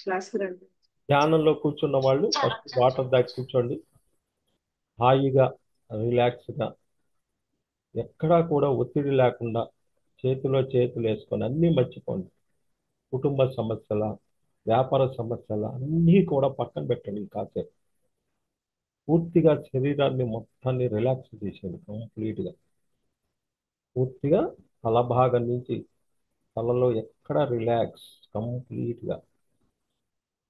క్లాస్కి రండి. ధ్యానంలో కూర్చున్న వాళ్ళు ఫస్ట్ వాటర్ దాకా కూర్చోండి. హాయిగా, రిలాక్స్గా, ఎక్కడా కూడా ఒత్తిడి లేకుండా చేతిలో చేతులు వేసుకొని అన్నీ మర్చిపోండి. కుటుంబ సమస్యల, వ్యాపార సమస్యల అన్నీ కూడా పక్కన పెట్టండి. కాసేపు పూర్తిగా శరీరాన్ని మొత్తాన్ని రిలాక్స్ చేసేయండి. కంప్లీట్గా పూర్తిగా తల భాగం నుంచి తలలో ఎక్కడ రిలాక్స్ కంప్లీట్గా.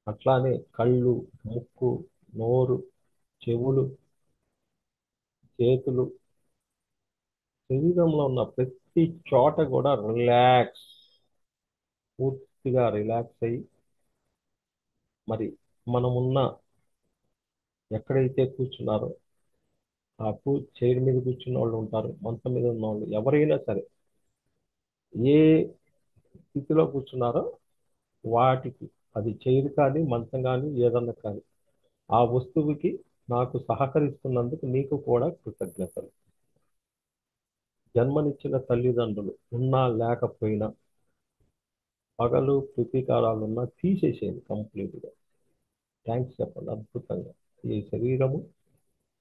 అట్లానే కళ్ళు, ముక్కు, నోరు, చెవులు, చేతులు, శరీరంలో ఉన్న ప్రతి చోట కూడా రిలాక్స్, పూర్తిగా రిలాక్స్ అయ్యి, మరి మనమున్న ఎక్కడైతే కూర్చున్నారో చైర్ మీద కూర్చున్న వాళ్ళు ఉంటారు, మంచం మీద ఉన్న వాళ్ళు ఎవరైనా సరే ఏ స్థితిలో కూర్చున్నారో వాటికి, అది చైర్ కానీ మంచం కానీ ఏదన్నా కానీ, ఆ వస్తువుకి నాకు సహకరిస్తున్నందుకు నీకు కూడా కృతజ్ఞతలు. జన్మనిచ్చిన తల్లిదండ్రులు ఉన్నా లేకపోయినా, పగలు ప్రతీకారాలున్నా తీసేసేయండి కంప్లీట్గా. థ్యాంక్స్ చెప్పండి. అద్భుతంగా ఈ శరీరము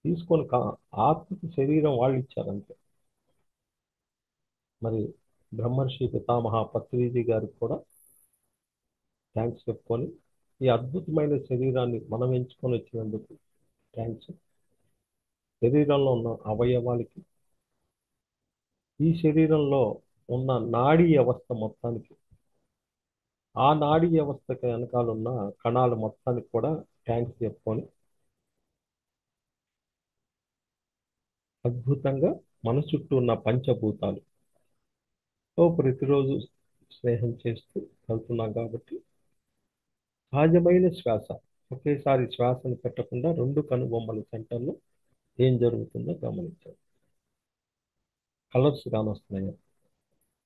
తీసుకొని ఆత్మకి శరీరం వాళ్ళు ఇచ్చారంతే. మరి బ్రహ్మర్షి పితామహ పత్రిజీ గారికి కూడా థ్యాంక్స్ చెప్పుకొని, ఈ అద్భుతమైన శరీరాన్ని మనం ఎంచుకొని వచ్చినందుకు థ్యాంక్స్. శరీరంలో ఉన్న అవయవాలకి, ఈ శరీరంలో ఉన్న నాడీ వ్యవస్థ మొత్తానికి, ఆ నాడీ వ్యవస్థకి వెనకాల ఉన్న కణాలు మొత్తానికి కూడా థ్యాంక్స్ చెప్పుకొని, అద్భుతంగా మన చుట్టూ ఉన్న పంచభూతాలు ప్రతిరోజు స్నేహం చేస్తూ వెళ్తున్నాం కాబట్టి సహజమైన శ్వాస, ఒకేసారి శ్వాసను పెట్టకుండా రెండు కనుబొమ్మల సెంటర్లో ఏం జరుగుతుందో గమనించాలి. కలర్స్ కానొస్తున్నాయా,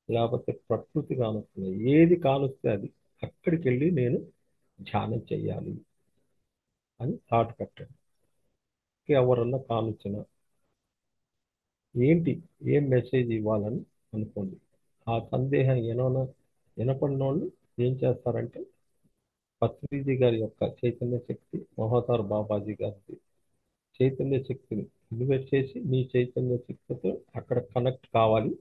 లేకపోతే ప్రకృతి కానొస్తున్నాయి, ఏది కానొస్తే అది అక్కడికి వెళ్ళి నేను ధ్యానం చెయ్యాలి అని థాట్ పెట్టండి. ఎవరన్నా కానొచ్చినా ఏంటి, ఏం మెసేజ్ ఇవ్వాలని అనుకోండి. ఆ సందేహం వినపడిన వాళ్ళు ఏం చేస్తారంటే, పత్రిజీ గారి యొక్క చైతన్య శక్తి, మహోతార్ బాబాజీ గారి చైతన్య శక్తిని ఇన్వైట్ చేసి, మీ చైతన్య శక్తితో అక్కడ కనెక్ట్ కావాలి,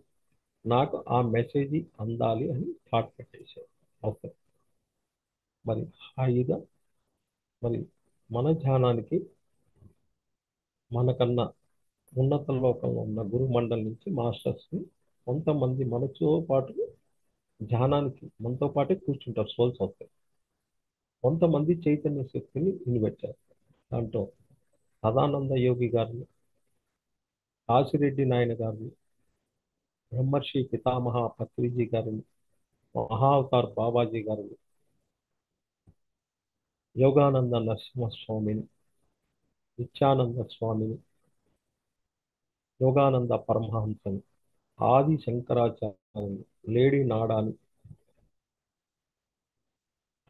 నాకు ఆ మెసేజ్ అందాలి అని థాట్ పెట్టేశారు. ఓకే. మరి హాయిగా, మరి మన ధ్యానానికి మనకన్నా ఉన్నత లోకంలో ఉన్న గురు మండలి నుంచి మాస్టర్స్ని కొంతమంది మనతో పాటు ధ్యానానికి మనతో పాటే కూర్చుంటారు, సోల్స్ వస్తాయి. కొంతమంది చైతన్య శక్తిని ఇన్వైట్ చేస్తారు. దాంట్లో సదానంద యోగి గారిని, కాశిరెడ్డి నాయన గారిని, బ్రహ్మర్షి పితామహ పత్రిజీ గారిని, మహావతార్ బాబాజీ గారిని, యోగానంద నరసింహస్వామిని, నిత్యానంద స్వామిని, యోగానంద పరమహంసని, ఆది శంకరాచార్యుని, లేడీ నాడాని,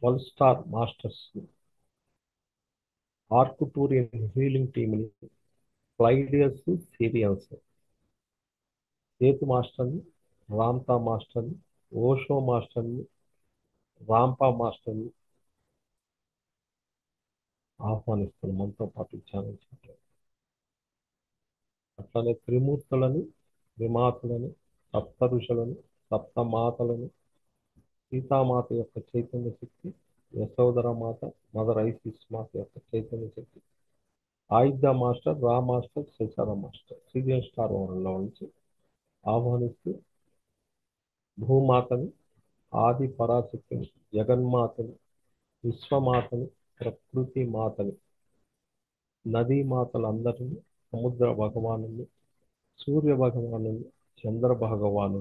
12 స్టార్ మాస్టర్స్ని, ఆర్కుటూరియన్ హీలింగ్ టీమ్ని, ఫ్లైడియస్ సీరియన్స్, సేతు మాస్టర్ని, రామ్తా మాస్టర్ని, ఓషో మాస్టర్ని, రాంపా మాస్టర్ని ఆహ్వానిస్తున్నాం మనతో పాటు ఛానల్ చేయడం. అట్లానే త్రిమూర్తులని, త్రిమాతలని, సప్త ఋషులను, సప్తమాతలను, సీతామాత యొక్క చైతన్య శక్తి, యశోదర మాత, మదర్ ఐసిస్ మాత యొక్క చైతన్య శక్తి, ఆయుధ మాస్టర్, రా మాస్టర్, శశార మాస్టర్, సీరియల్ స్టార్ వరల్డ్లో నుంచి ఆహ్వానిస్తూ, భూమాతని, ఆది పరాశక్తిని, జగన్మాతని, విశ్వమాతని, ప్రకృతి మాతని, నదీ మాతలందరినీ, సముద్ర భగవాను, సూర్య భగవాను, చంద్ర భగవాను,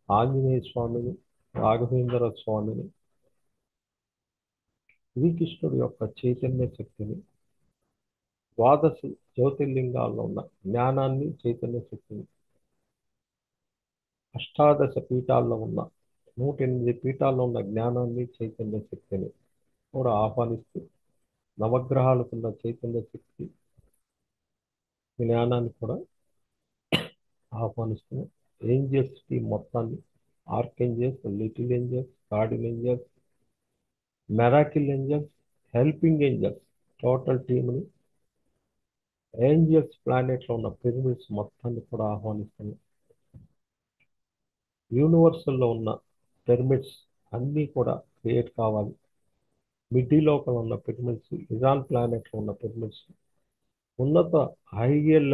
ఆంజనేయ స్వామిని, రాఘవేంద్ర స్వామిని, శ్రీకృష్ణుడి యొక్క చైతన్య శక్తిని, ద్వాదశ జ్యోతిర్లింగాల్లో ఉన్న జ్ఞానాన్ని, చైతన్య శక్తిని, అష్టాదశ పీఠాల్లో ఉన్న 108 పీఠాల్లో ఉన్న జ్ఞానాన్ని, చైతన్య శక్తిని కూడా ఆహ్వానిస్తూ, నవగ్రహాలకున్న చైతన్య శక్తి, జ్ఞానాన్ని కూడా ఆహ్వానిస్తున్నాం. ఏంజల్స్ టీం మొత్తాన్ని, archangels, little angels, Guardian angels, miracle angels, helping angels total టీంని ఏంజల్స్ ప్లానెట్లో ఉన్న పిరమిడ్స్ మొత్తాన్ని కూడా ఆహ్వానిస్తున్నాం. యూనివర్సల్లో ఉన్న పిరమిడ్స్ అన్నీ కూడా క్రియేట్ కావాలి. మిడ్డీలోకల్ ఉన్న పిరమిడ్స్, ఇరాన్ ప్లానెట్లో ఉన్న పిరమిడ్స్, ఉన్నత హైయర్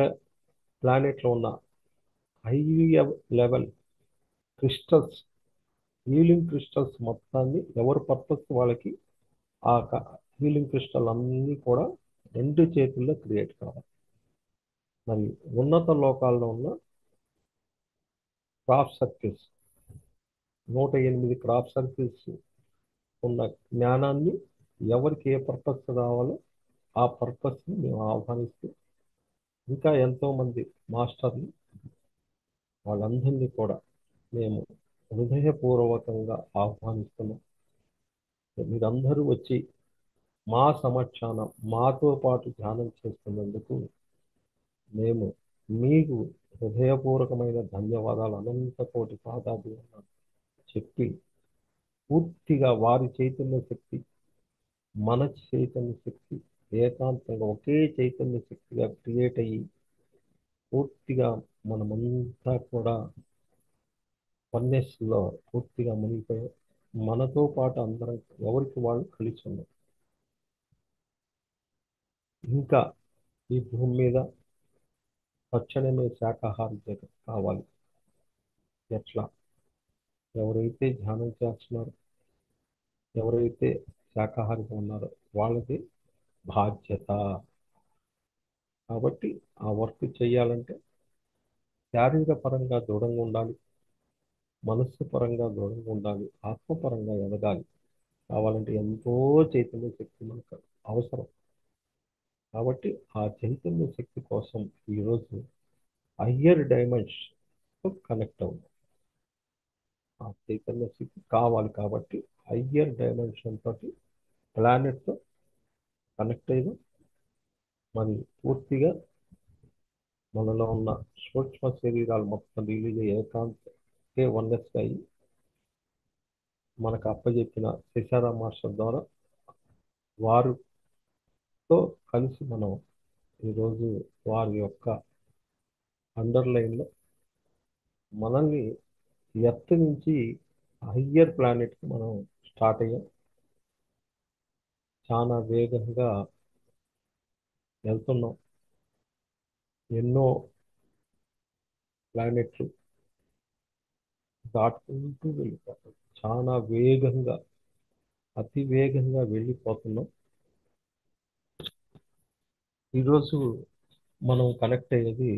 ప్లానెట్లో ఉన్న high level crystals, healing crystals మొత్తాన్ని ఎవరి పర్పస్ వాళ్ళకి ఆ హీలింగ్ క్రిస్టల్ అన్నీ కూడా 2 చేతుల్లో క్రియేట్ కావాలి. మరి ఉన్నత లోకాల్లో ఉన్న క్రాప్ సర్కిల్స్, 108 క్రాప్ సర్కిల్స్ ఉన్న జ్ఞానాన్ని ఎవరికి ఏ పర్పస్ కావాలో ఆ పర్పస్ని మేము ఆహ్వానిస్తూ, ఇంకా ఎంతోమంది మాస్టర్లు వాళ్ళందరినీ కూడా మేము హృదయపూర్వకంగా ఆహ్వానిస్తున్నాం. మీరందరూ వచ్చి మా సమక్షాన మాతో పాటు ధ్యానం చేస్తున్నందుకు మేము మీకు హృదయపూర్వకమైన ధన్యవాదాలు, అనంత కోటి పాదాభివందనాలు చెప్పి, పూర్తిగా వారి చైతన్య శక్తి మన చైతన్య శక్తి ఏకాంతంగా ఒకే చైతన్య శక్తిగా క్రియేట్ అయ్యి పూర్తిగా మనమంతా కూడా వన్నెస్లో పూర్తిగా మునిగిపోయి మనతో పాటు అందరం ఎవరికి వాళ్ళు కలిసి ఉన్నాం. ఇంకా ఈ భూమి మీద తక్షణమే శాకాహారం కావాలి. ఎట్లా? ఎవరైతే ధ్యానం చేస్తున్నారో, ఎవరైతే శాకాహారిగా ఉన్నారో వాళ్ళది బాధ్యత. కాబట్టి ఆ వర్క్ చేయాలంటే శారీరక పరంగా దృఢంగా ఉండాలి, మనస్సు పరంగా దృఢంగా ఉండాలి, ఆత్మపరంగా ఎదగాలి. కావాలంటే ఎంతో చైతన్య శక్తి మనకు అవసరం. కాబట్టి ఆ చైతన్య శక్తి కోసం ఈరోజు హయ్యర్ డైమెన్షన్తో కనెక్ట్ అవుతుంది. ఆ చైతన్య శక్తి కావాలి కాబట్టి హయ్యర్ డైమెన్షన్ తోటి ప్లానెట్తో కనెక్ట్ అయ్యి మరి పూర్తిగా మనలో ఉన్న సూక్ష్మ శరీరాలు మొత్తం రిలీజ్ ఏకాంతే వన్నెస్ అయ్యి మనకు అప్పచెప్పిన శశారా మాస్టర్ ద్వారా వారితో కలిసి మనం ఈరోజు వారి యొక్క అండర్లైన్లో మనల్ని ఎర్త్ నుంచి హయ్యర్ ప్లానెట్కి మనం స్టార్ట్ అయ్యాం. చాలా వేగంగా వెళ్తున్నాం. ఎన్నో ప్లానెట్లు దాటుకుంటూ వెళ్ళిపోతాం. చాలా వేగంగా, అతి వేగంగా వెళ్ళిపోతున్నాం. ఈరోజు మనం కనెక్ట్ అయ్యేది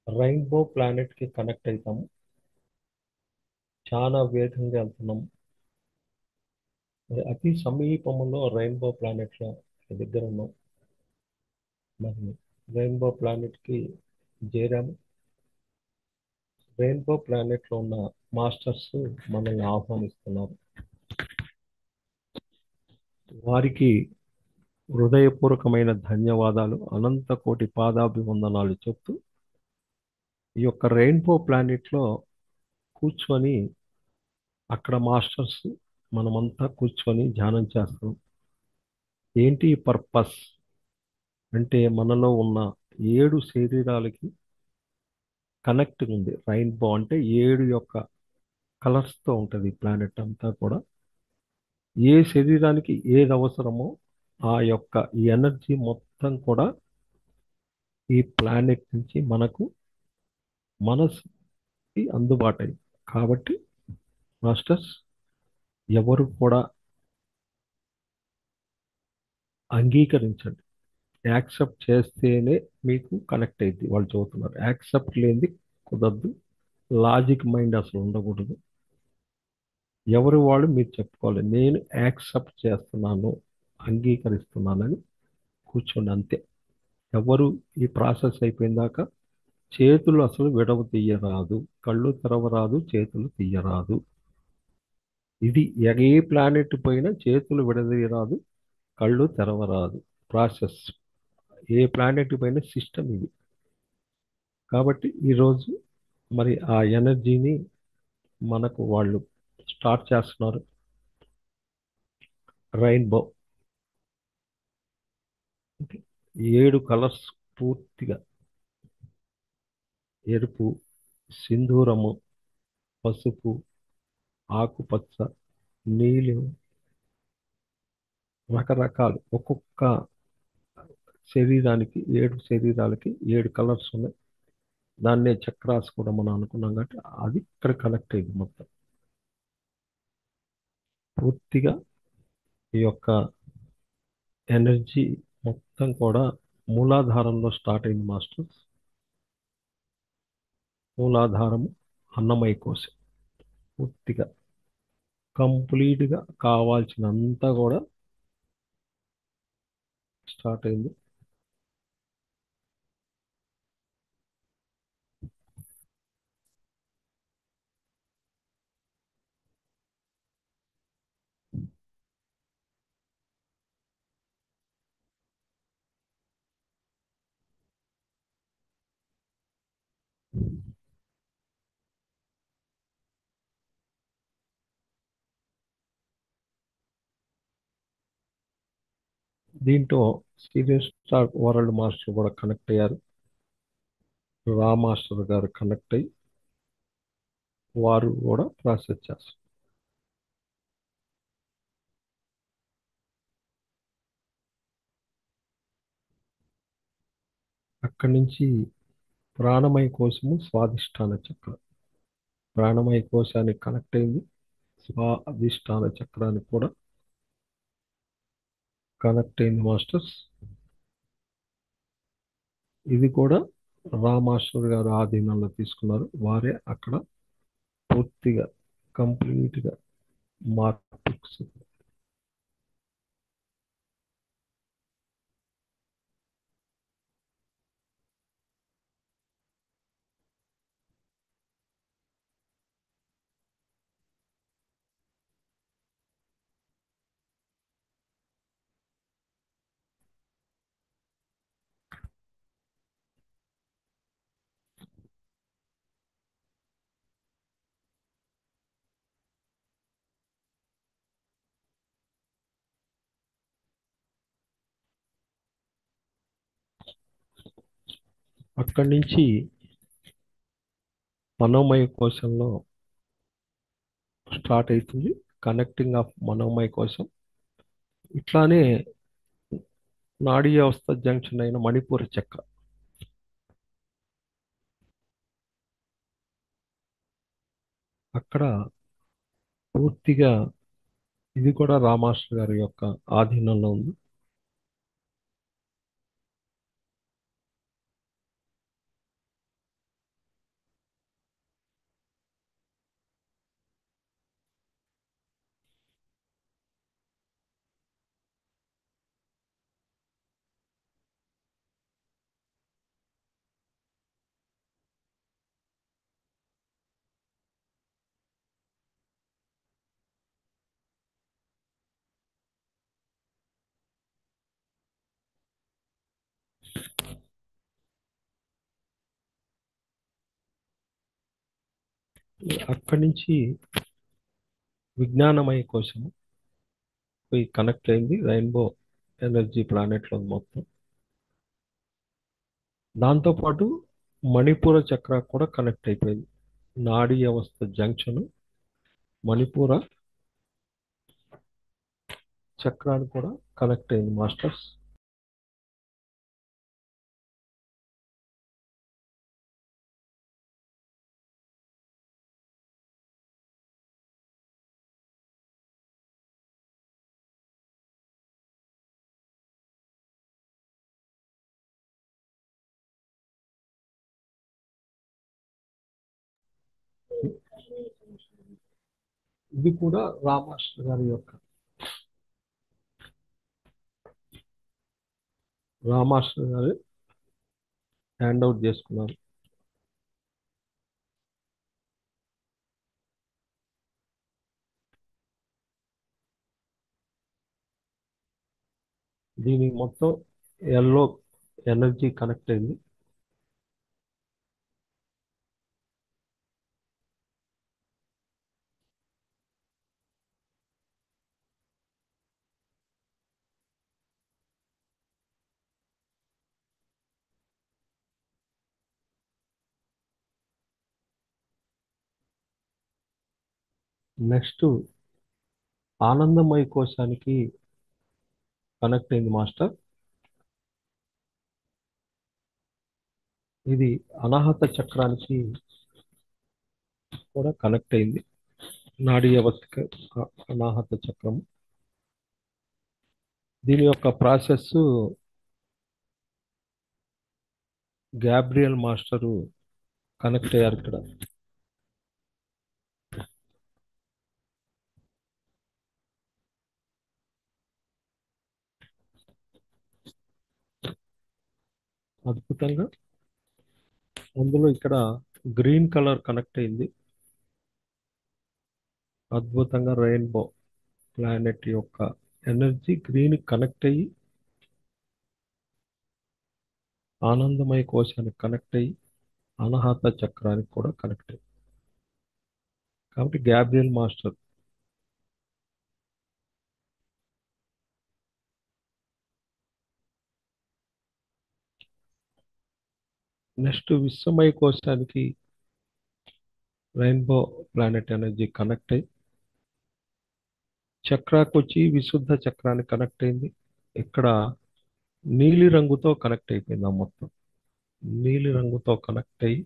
రెయిన్బో ప్లానెట్కి కనెక్ట్ అవుతాము. చాలా వేగంగా వెళ్తున్నాం. మరి అతి సమీపంలో రెయిన్బో ప్లానెట్లో దగ్గర ఉన్నాం. మరి రెయిన్బో ప్లానెట్కి చేరాము. రెయిన్బో ప్లానెట్లో ఉన్న మాస్టర్స్ మనల్ని ఆహ్వానిస్తున్నారు. వారికి హృదయపూర్వకమైన ధన్యవాదాలు, అనంత కోటి పాదాభివందనాలు చెప్తూ ఈ యొక్క రెయిన్బో ప్లానెట్లో కూర్చొని అక్కడ మాస్టర్స్ మనమంతా కూర్చొని ధ్యానం చేస్తాం. ఏంటి పర్పస్ అంటే మనలో ఉన్న 7 శరీరాలకి కనెక్ట్ ఉంది. రెయిన్బో అంటే 7 యొక్క కలర్స్తో ఉంటుంది ప్లానెట్ అంతా కూడా. ఏ శరీరానికి ఏది అవసరమో ఆ యొక్క ఎనర్జీ మొత్తం కూడా ఈ ప్లానెట్ నుంచి మనకు మనసుకి అందుబాటు. కాబట్టి మాస్టర్స్ ఎవరు కూడా అంగీకరించండి. యాక్సెప్ట్ చేస్తేనే మీకు కనెక్ట్ అయింది వాళ్ళు చదువుతున్నారు. యాక్సెప్ట్ లేనిది కుదరదు. లాజిక్ మైండ్ అసలు ఉండకూడదు. ఎవరు వాళ్ళు మీరు చెప్పుకోవాలి, నేను యాక్సెప్ట్ చేస్తున్నాను, అంగీకరిస్తున్నానని కూర్చోండి అంతే. ఎవరు ఈ ప్రాసెస్ అయిపోయిందాక చేతులు అసలు విడవ తీయరాదు, కళ్ళు తెరవరాదు, చేతులు తీయరాదు. ఇది ఏ ప్లానెట్ పోయినా చేతులు విడదీయరాదు, కళ్ళు తెరవరాదు. ప్రాసెస్ ఏ ప్లానెట్ పైన సిస్టమ్ ఇది. కాబట్టి ఈరోజు మరి ఆ ఎనర్జీని మనకు వాళ్ళు స్టార్ట్ చేస్తున్నారు. రెయిన్బో అంటే 7 కలర్స్ పూర్తిగా ఎరుపు, సింధూరము, పసుపు, ఆకుపచ్చ, నీలి, రకరకాలు ఒక్కొక్క శరీరానికి 7 శరీరాలకి 7 కలర్స్ ఉన్నాయి. దాన్నే చక్రాస్ కూడా మనం అనుకున్నాం కాబట్టి అది ఇక్కడ కనెక్ట్ అయింది మొత్తం. పూర్తిగా ఈ యొక్క ఎనర్జీ మొత్తం కూడా మూలాధారంలో స్టార్ట్ అయింది మాస్టర్స్. మూలాధారము అన్నమయ కోశం పూర్తిగా కంప్లీట్గా కావాల్సినంతా కూడా స్టార్ట్ అయింది. దీంట్లో సీరియస్ స్టార్ వరల్డ్ మాస్టర్ కూడా కనెక్ట్ అయ్యారు. రా మాస్టర్ గారు కనెక్ట్ అయ్యి వారు కూడా ప్రాసెస్ చేస్తారు. అక్కడి నుంచి ప్రాణమయ కోశము స్వాదిష్టాన చక్రం. ప్రాణమయ కోశానికి కనెక్ట్ అయింది. స్వాదిష్టాన చక్రానికి కూడా కనెక్ట్ అయింది మాస్టర్స్. ఇది కూడా రా మాస్టర్ గారు ఆధీనంలో తీసుకున్నారు. వారే అక్కడ పూర్తిగా కంప్లీట్గా మార్పు. అక్కడి నుంచి మనోమయ కోశంలో స్టార్ట్ అవుతుంది. కనెక్టింగ్ ఆఫ్ మనోమయ కోశం. ఇట్లానే నాడీ వ్యవస్థ జంక్షన్ అయిన మణిపూర చక్ర. అక్కడ పూర్తిగా ఇది కూడా రామాస్టర్ గారి యొక్క ఆధీనంలో ఉంది. అక్కడి నుంచి విజ్ఞానమయ కోశము పోయి కనెక్ట్ అయింది రెయిన్బో ఎనర్జీ ప్లానెట్లో మొత్తం. దాంతోపాటు మణిపూర చక్ర కూడా కనెక్ట్ అయిపోయింది. నాడీ వ్యవస్థ జంక్షన్ మణిపూర చక్రాన్ని కూడా కనెక్ట్ అయింది మాస్టర్స్. ఇది కూడా రామాస్టర్ గారి యొక్క రామాస్టర్ గారు హ్యాండ్ అవుట్ చేసుకున్నారు. దీనికి మొత్తం ఎల్లో ఎనర్జీ కనెక్ట్ అయింది. నెక్స్ట్ ఆనందమయ కోశానికి కనెక్ట్ అయింది మాస్టర్. ఇది అనాహత చక్రానికి కూడా కనెక్ట్ అయింది. నాడీ వ్యవస్థ అనాహత చక్రం. దీని యొక్క ప్రాసెస్ గ్యాబ్రియల్ మాస్టరు కనెక్ట్ అయ్యారు ఇక్కడ. అద్భుతంగా అందులో ఇక్కడ గ్రీన్ కలర్ కనెక్ట్ అయింది. అద్భుతంగా రెయిన్బో ప్లానెట్ యొక్క ఎనర్జీ గ్రీన్ కనెక్ట్ అయ్యి ఆనందమయ కోశానికి కనెక్ట్ అయ్యి అనాహత చక్రానికి కూడా కనెక్ట్ అయ్యి. కాబట్టి గ్యాబ్రియల్ మాస్టర్ నెక్స్ట్ విశ్వమయ కోశానికి రెయిన్బో ప్లానెట్ ఎనర్జీ కనెక్ట్ అయ్యి చక్రాకు వచ్చి విశుద్ధ చక్రానికి కనెక్ట్ అయింది. ఇక్కడ నీలి రంగుతో కనెక్ట్ అయిపోయింది. ఆ మొత్తం నీలి రంగుతో కనెక్ట్ అయ్యి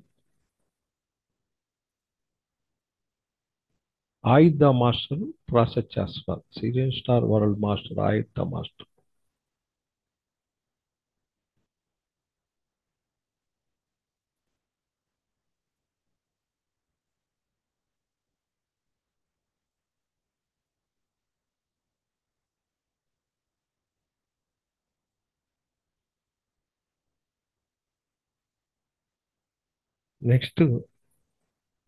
ఆయుధ మాస్టర్ ప్రాసెస్ చేస్తున్నారు. సిరియన్ స్టార్ వరల్డ్ మాస్టర్ ఆయుధ మాస్టర్. నెక్స్ట్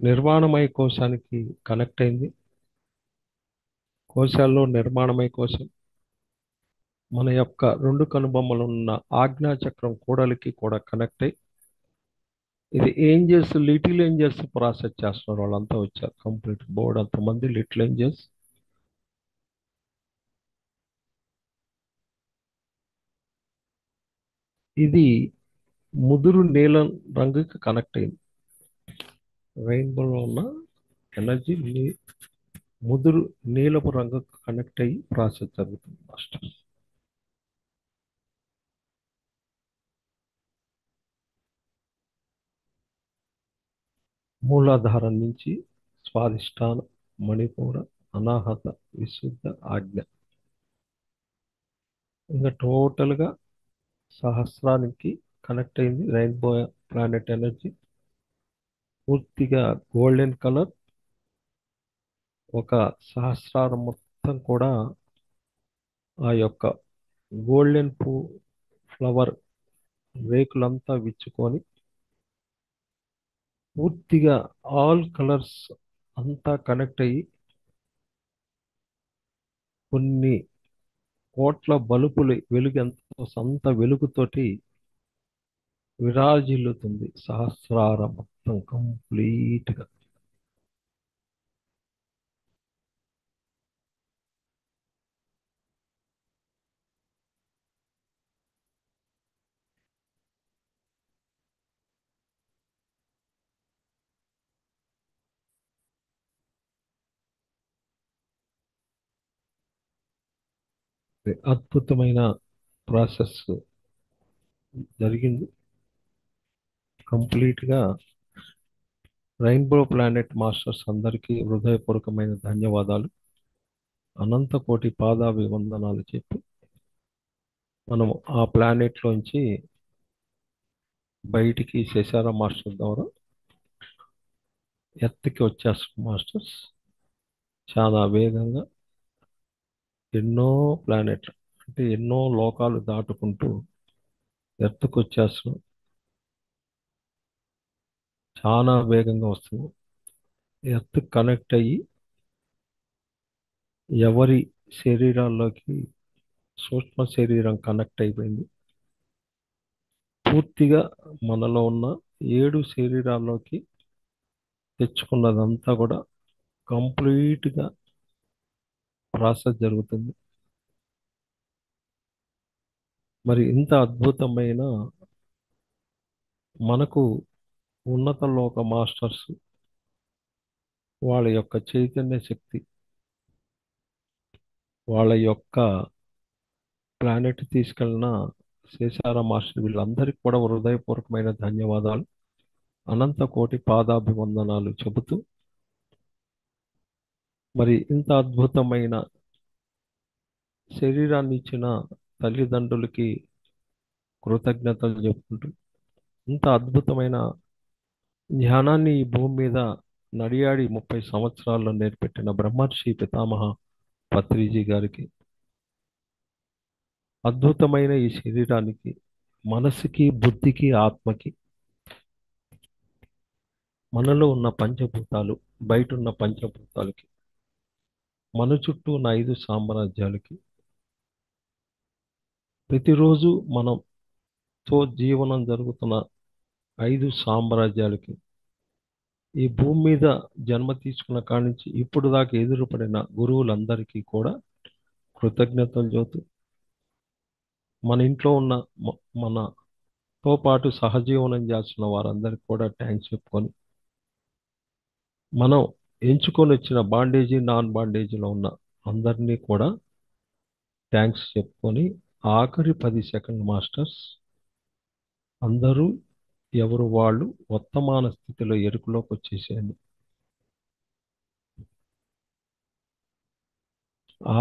నిర్వాణమయ కోశానికి కనెక్ట్ అయింది. కోశాల్లో నిర్మాణమయ కోశం మన యొక్క రెండు కనుబొమ్మలు ఉన్న ఆజ్ఞా చక్రం కూడలికి కూడా కనెక్ట్ అయ్యి ఇది ఏంజల్స్ లిటిల్ ఏంజల్స్ ప్రాసెస్ చేస్తున్నారు. వాళ్ళంతా వచ్చారు కంప్లీట్ బోర్డ్ అంతమంది లిటిల్ ఏంజల్స్. ఇది ముదురు నీలం రంగుకి కనెక్ట్ అయింది. రెయిన్బోలో ఉన్న ఎనర్జీ ముదురు నీలపు రంగుకు కనెక్ట్ అయ్యి ప్రాసెస్ జరుగుతుంది మాస్టర్. మూలాధారం నుంచి స్వాదిష్టాన మణిపూర అనాహత విశుద్ధ ఆజ్ఞ ఇంకా టోటల్గా సహస్రానికి కనెక్ట్ అయింది. రెయిన్బో ప్లానెట్ ఎనర్జీ పూర్తిగా గోల్డెన్ కలర్. ఒక సహస్రారం మొత్తం కూడా ఆ యొక్క గోల్డెన్ ఫ్లవర్ రేకులంతా విచ్చుకొని పూర్తిగా ఆల్ కలర్స్ అంతా కనెక్ట్ అయ్యి కొన్ని కోట్ల బలుపులు వెలుగు అంత వెలుగుతోటి విరాజిల్లుతుంది సహస్రారం మొత్తం కంప్లీట్గా. అద్భుతమైన ప్రాసెస్ జరిగింది. కంప్లీట్గా రెయిన్బో ప్లానెట్ మాస్టర్స్ అందరికీ హృదయపూర్వకమైన ధన్యవాదాలు, అనంత కోటి పాదాభివందనాలు చెప్పి మనము ఆ ప్లానెట్లోంచి బయటికి శశార మాస్టర్ ద్వారా ఎర్త్కి వచ్చేస్తాం మాస్టర్స్. చాలా వేగంగా ఎన్నో ప్లానెట్లు అంటే ఎన్నో లోకాలు దాటుకుంటూ ఎర్త్కి వచ్చేస్తున్నాం. చాలా వేగంగా వస్తుంది. ఎర్త్ కనెక్ట్ అయ్యి ఎవరి శరీరాల్లోకి సూక్ష్మ శరీరం కనెక్ట్ అయిపోయింది. పూర్తిగా మనలో ఉన్న 7 శరీరాల్లోకి తెచ్చుకున్నదంతా కూడా కంప్లీట్గా ప్రాసెస్ జరుగుతుంది. మరి ఇంత అద్భుతమైన మనకు ఉన్నత లోక మాస్టర్స్ వాళ్ళ యొక్క చైతన్య శక్తి, వాళ్ళ యొక్క ప్లానెట్ తీసుకెళ్ళిన శేషారాం మాస్టర్ వీళ్ళందరికీ కూడా హృదయపూర్వకమైన ధన్యవాదాలు, అనంత కోటి పాదాభివందనాలు చెబుతూ, మరి ఇంత అద్భుతమైన శరీరాన్ని ఇచ్చిన తల్లిదండ్రులకి కృతజ్ఞతలు చెప్పుకుంటూ, ఇంత అద్భుతమైన జ్ఞానాన్ని ఈ భూమి మీద నడియాడి 30 సంవత్సరాల్లో నేర్పెట్టిన బ్రహ్మర్షి పితామహ పత్రిజీ గారికి, అద్భుతమైన ఈ శరీరానికి, మనసుకి, బుద్ధికి, ఆత్మకి, మనలో ఉన్న పంచభూతాలు, బయట ఉన్న పంచభూతాలకి, మన చుట్టూ ఉన్న 5 సామ్రాజ్యాలకి, ప్రతిరోజు మనతో జీవనం జరుగుతున్న 5 సామ్రాజ్యాలకి, ఈ భూమి మీద జన్మ తీసుకున్న కాడి నుంచి ఇప్పుడు దాకా ఎదురుపడిన గురువులందరికీ కూడా కృతజ్ఞతలు చెబుతూ, మన ఇంట్లో ఉన్న మనతో పాటు సహజీవనం చేస్తున్న వారందరికీ కూడా థ్యాంక్స్ చెప్పుకొని, మనం ఎంచుకొని వచ్చిన బాండేజీ, నాన్ బాండేజీలో ఉన్న అందరినీ కూడా థ్యాంక్స్ చెప్పుకొని, ఆఖరి 10 సెకండ్ మాస్టర్స్ అందరూ ఎవరు వాళ్ళు వర్తమాన స్థితిలో ఎరుకలోకి వచ్చేసేయండి.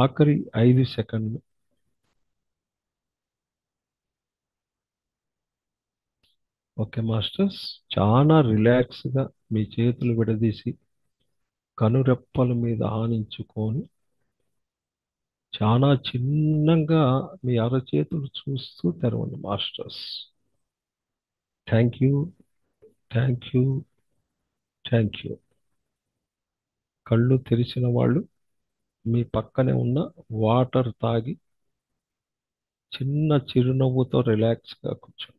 ఆఖరి 5 సెకండ్లు. ఓకే మాస్టర్స్, చాలా రిలాక్స్గా మీ చేతులు విడదీసి కనురెప్పల మీద ఆనించుకొని చాలా చిన్నగా మీ అరచేతులు చూస్తూ తెరవండి masters. Thank you, thank you, thank you. కళ్ళు తెరిచిన వాళ్ళు మీ పక్కనే ఉన్న వాటర్ తాగి చిన్న చిరునవ్వుతో రిలాక్స్గా కూర్చోండి.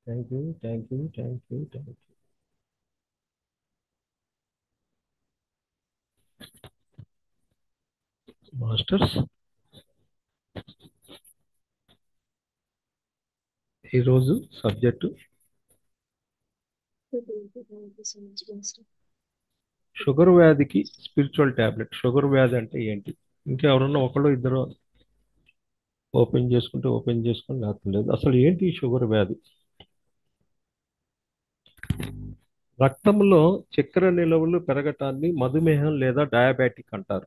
Thank you, thank you, thank you, thank you. Masters, ఈరోజు సబ్జెక్టు షుగర్ వ్యాధికి స్పిరిచువల్ ట్యాబ్లెట్. షుగర్ వ్యాధి అంటే ఏంటి? ఇంకెవరన్నా ఒకళ్ళు ఇద్దరు ఓపెన్ చేసుకొని లేకపోలేదు. అసలు ఏంటి ఈ షుగర్ వ్యాధి? రక్తంలో చక్కెర నిల్వలు పెరగటాన్ని మధుమేహం లేదా డయాబెటిక్ అంటారు.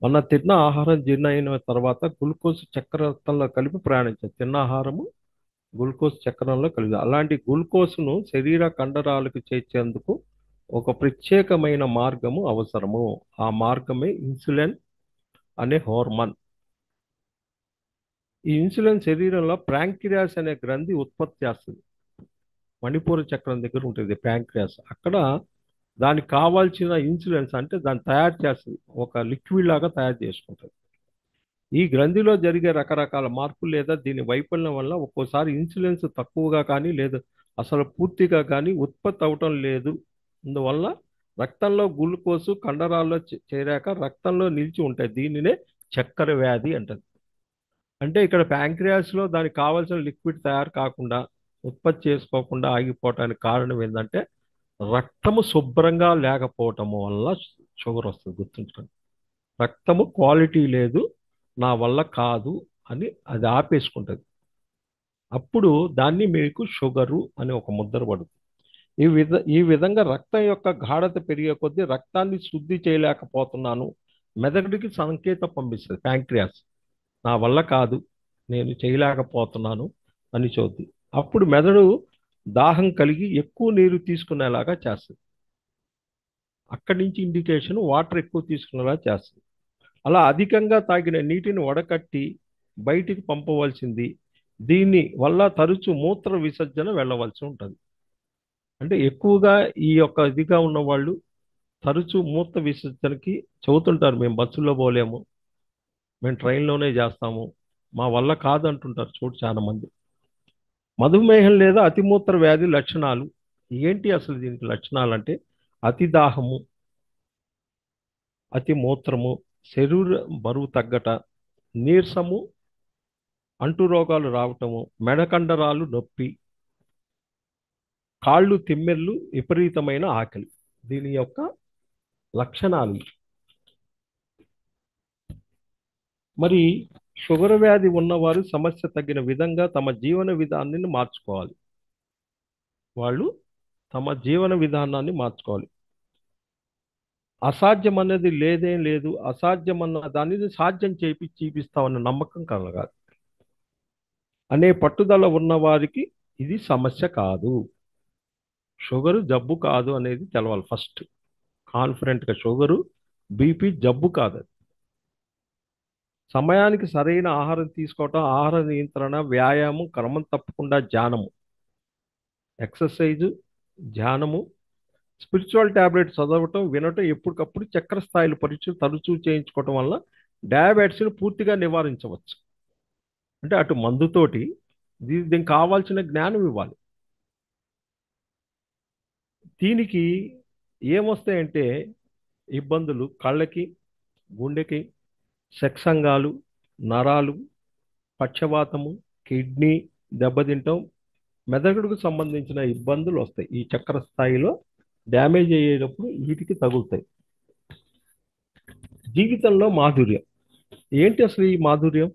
మన తిన్న ఆహారం జీర్ణ అయిన తర్వాత గ్లూకోజ్ చక్కెర రక్తంలో కలిపి ప్రయాణించాలి. తిన్న ఆహారము గ్లూకోజ్ చక్కెరలో కలిపి, అలాంటి గ్లూకోజ్ను శరీర కండరాలకు చేర్చేందుకు ఒక ప్రత్యేకమైన మార్గము అవసరము. ఆ మార్గమే ఇన్సులిన్ అనే హార్మోన్. ఈ ఇన్సులిన్ శరీరంలో ప్యాంక్రియాస్ అనే గ్రంథి ఉత్పత్తి చేస్తుంది. మణిపూర చక్రం దగ్గర ఉంటుంది ప్యాంక్రియాస్. అక్కడ దానికి కావాల్సిన ఇన్సులిన్స్ అంటే దాన్ని తయారు చేస్తుంది, ఒక లిక్విడ్ లాగా తయారు చేసుకుంటుంది. ఈ గ్రంథిలో జరిగే రకరకాల మార్పులు లేదా దీని వైఫల్యం వల్ల ఒక్కోసారి ఇన్సులిన్స్ తక్కువగా కానీ లేదు అసలు పూర్తిగా కానీ ఉత్పత్తి అవటం లేదు. అందువల్ల రక్తంలో గ్లూకోజు కండరాల్లో చేరాక రక్తంలో నిలిచి ఉంటాయి. దీనినే చక్కెర వ్యాధి అంటది. అంటే ఇక్కడ ప్యాంక్రియాస్లో దానికి కావాల్సిన లిక్విడ్ తయారు కాకుండా, ఉత్పత్తి చేసుకోకుండా ఆగిపోవటానికి కారణం ఏంటంటే రక్తము శుభ్రంగా లేకపోవటము వల్ల షుగర్ వస్తుంది. గుర్తుంచుకోండి, రక్తము క్వాలిటీ లేదు, నా వల్ల కాదు అని అది ఆపేసుకుంటుంది. అప్పుడు దాన్ని మీకు షుగరు అని ఒక ముద్ర పడుతుంది. ఈ విధంగా రక్తం యొక్క గాఢత పెరిగే కొద్దీ రక్తాన్ని శుద్ధి చేయలేకపోతున్నాను మెదడుకి సంకేతం పంపిస్తుంది ప్యాంక్రియాస్. నా వల్ల కాదు, నేను చేయలేకపోతున్నాను అని చూద్ది. అప్పుడు మెదడు దాహం కలిగి ఎక్కువ నీరు తీసుకునేలాగా చేస్తుంది. అక్కడి నుంచి ఇండికేషన్ వాటర్ ఎక్కువ తీసుకునేలా చేస్తుంది. అలా అధికంగా తాగిన నీటిని వడకట్టి బయటికి పంపవలసింది. దీని వల్ల తరచు మూత్ర విసర్జన వెళ్ళవలసి ఉంటుంది. అంటే ఎక్కువగా ఈ యొక్క ఇదిగా ఉన్న వాళ్ళు తరచు మూత్ర విసర్జనకి చెబుతుంటారు, మేము బస్సులో పోలేము, మేము ట్రైన్లోనే చేస్తాము, మా వల్ల కాదంటుంటారు. చూడు చాలా మంది. మధుమేహం లేదా అతిమూత్ర వ్యాధి లక్షణాలు ఏంటి? అసలు దీనికి లక్షణాలు అంటే అతి దాహము, అతి మూత్రము, శరీర బరువు తగ్గట, నీరసము, అంటురోగాలు రావటము, మెడకండరాలు నొప్పి, కాళ్ళు తిమ్మెర్లు, విపరీతమైన ఆకలి. దీని యొక్క లక్షణాలు. మరి షుగర్ వ్యాధి ఉన్నవారు సమస్య తగ్గిన విధంగా తమ జీవన విధానాన్ని మార్చుకోవాలి. వాళ్ళు తమ జీవన విధానాన్ని మార్చుకోవాలి. అసాధ్యం అన్నది లేదేం లేదు, అసాధ్యం అన్న దానిని సాధ్యం చేపి చూపిస్తామన్న నమ్మకం కలగాలి. అనే పట్టుదల ఉన్న వారికి ఇది సమస్య కాదు. షుగరు జబ్బు కాదు అనేది తెలవాలి ఫస్ట్. కాన్ఫిడెంట్గా షుగరు, బీపీ జబ్బు కాదు. సమయానికి సరైన ఆహారం తీసుకోవటం, ఆహార నియంత్రణ, వ్యాయామం, క్రమం తప్పకుండా ధ్యానము, ఎక్సర్సైజు, ధ్యానము, స్పిరిచువల్ టాబ్లెట్ చదవటం, వినటం, ఎప్పటికప్పుడు చక్కెర స్థాయిల పరీక్షలు తరచూ చేయించుకోవటం వల్ల డయాబెటీస్ని పూర్తిగా నివారించవచ్చు. అంటే అటు మందుతోటి దీనికి కావాల్సిన జ్ఞానం ఇవ్వాలి. దీనికి ఏమొస్తాయంటే ఇబ్బందులు కళ్ళకి, గుండెకి, సెక్స్ అంగాలు, నరాలు, పక్షవాతము, కిడ్నీ దెబ్బతింటం, మెదడుకు సంబంధించిన ఇబ్బందులు వస్తాయి. ఈ చక్కెర స్థాయిలో డ్యామేజ్ అయ్యేటప్పుడు వీటికి తగులుతాయి. జీవితంలో మాధుర్యం ఏంటి? అసలు ఈ మాధుర్యం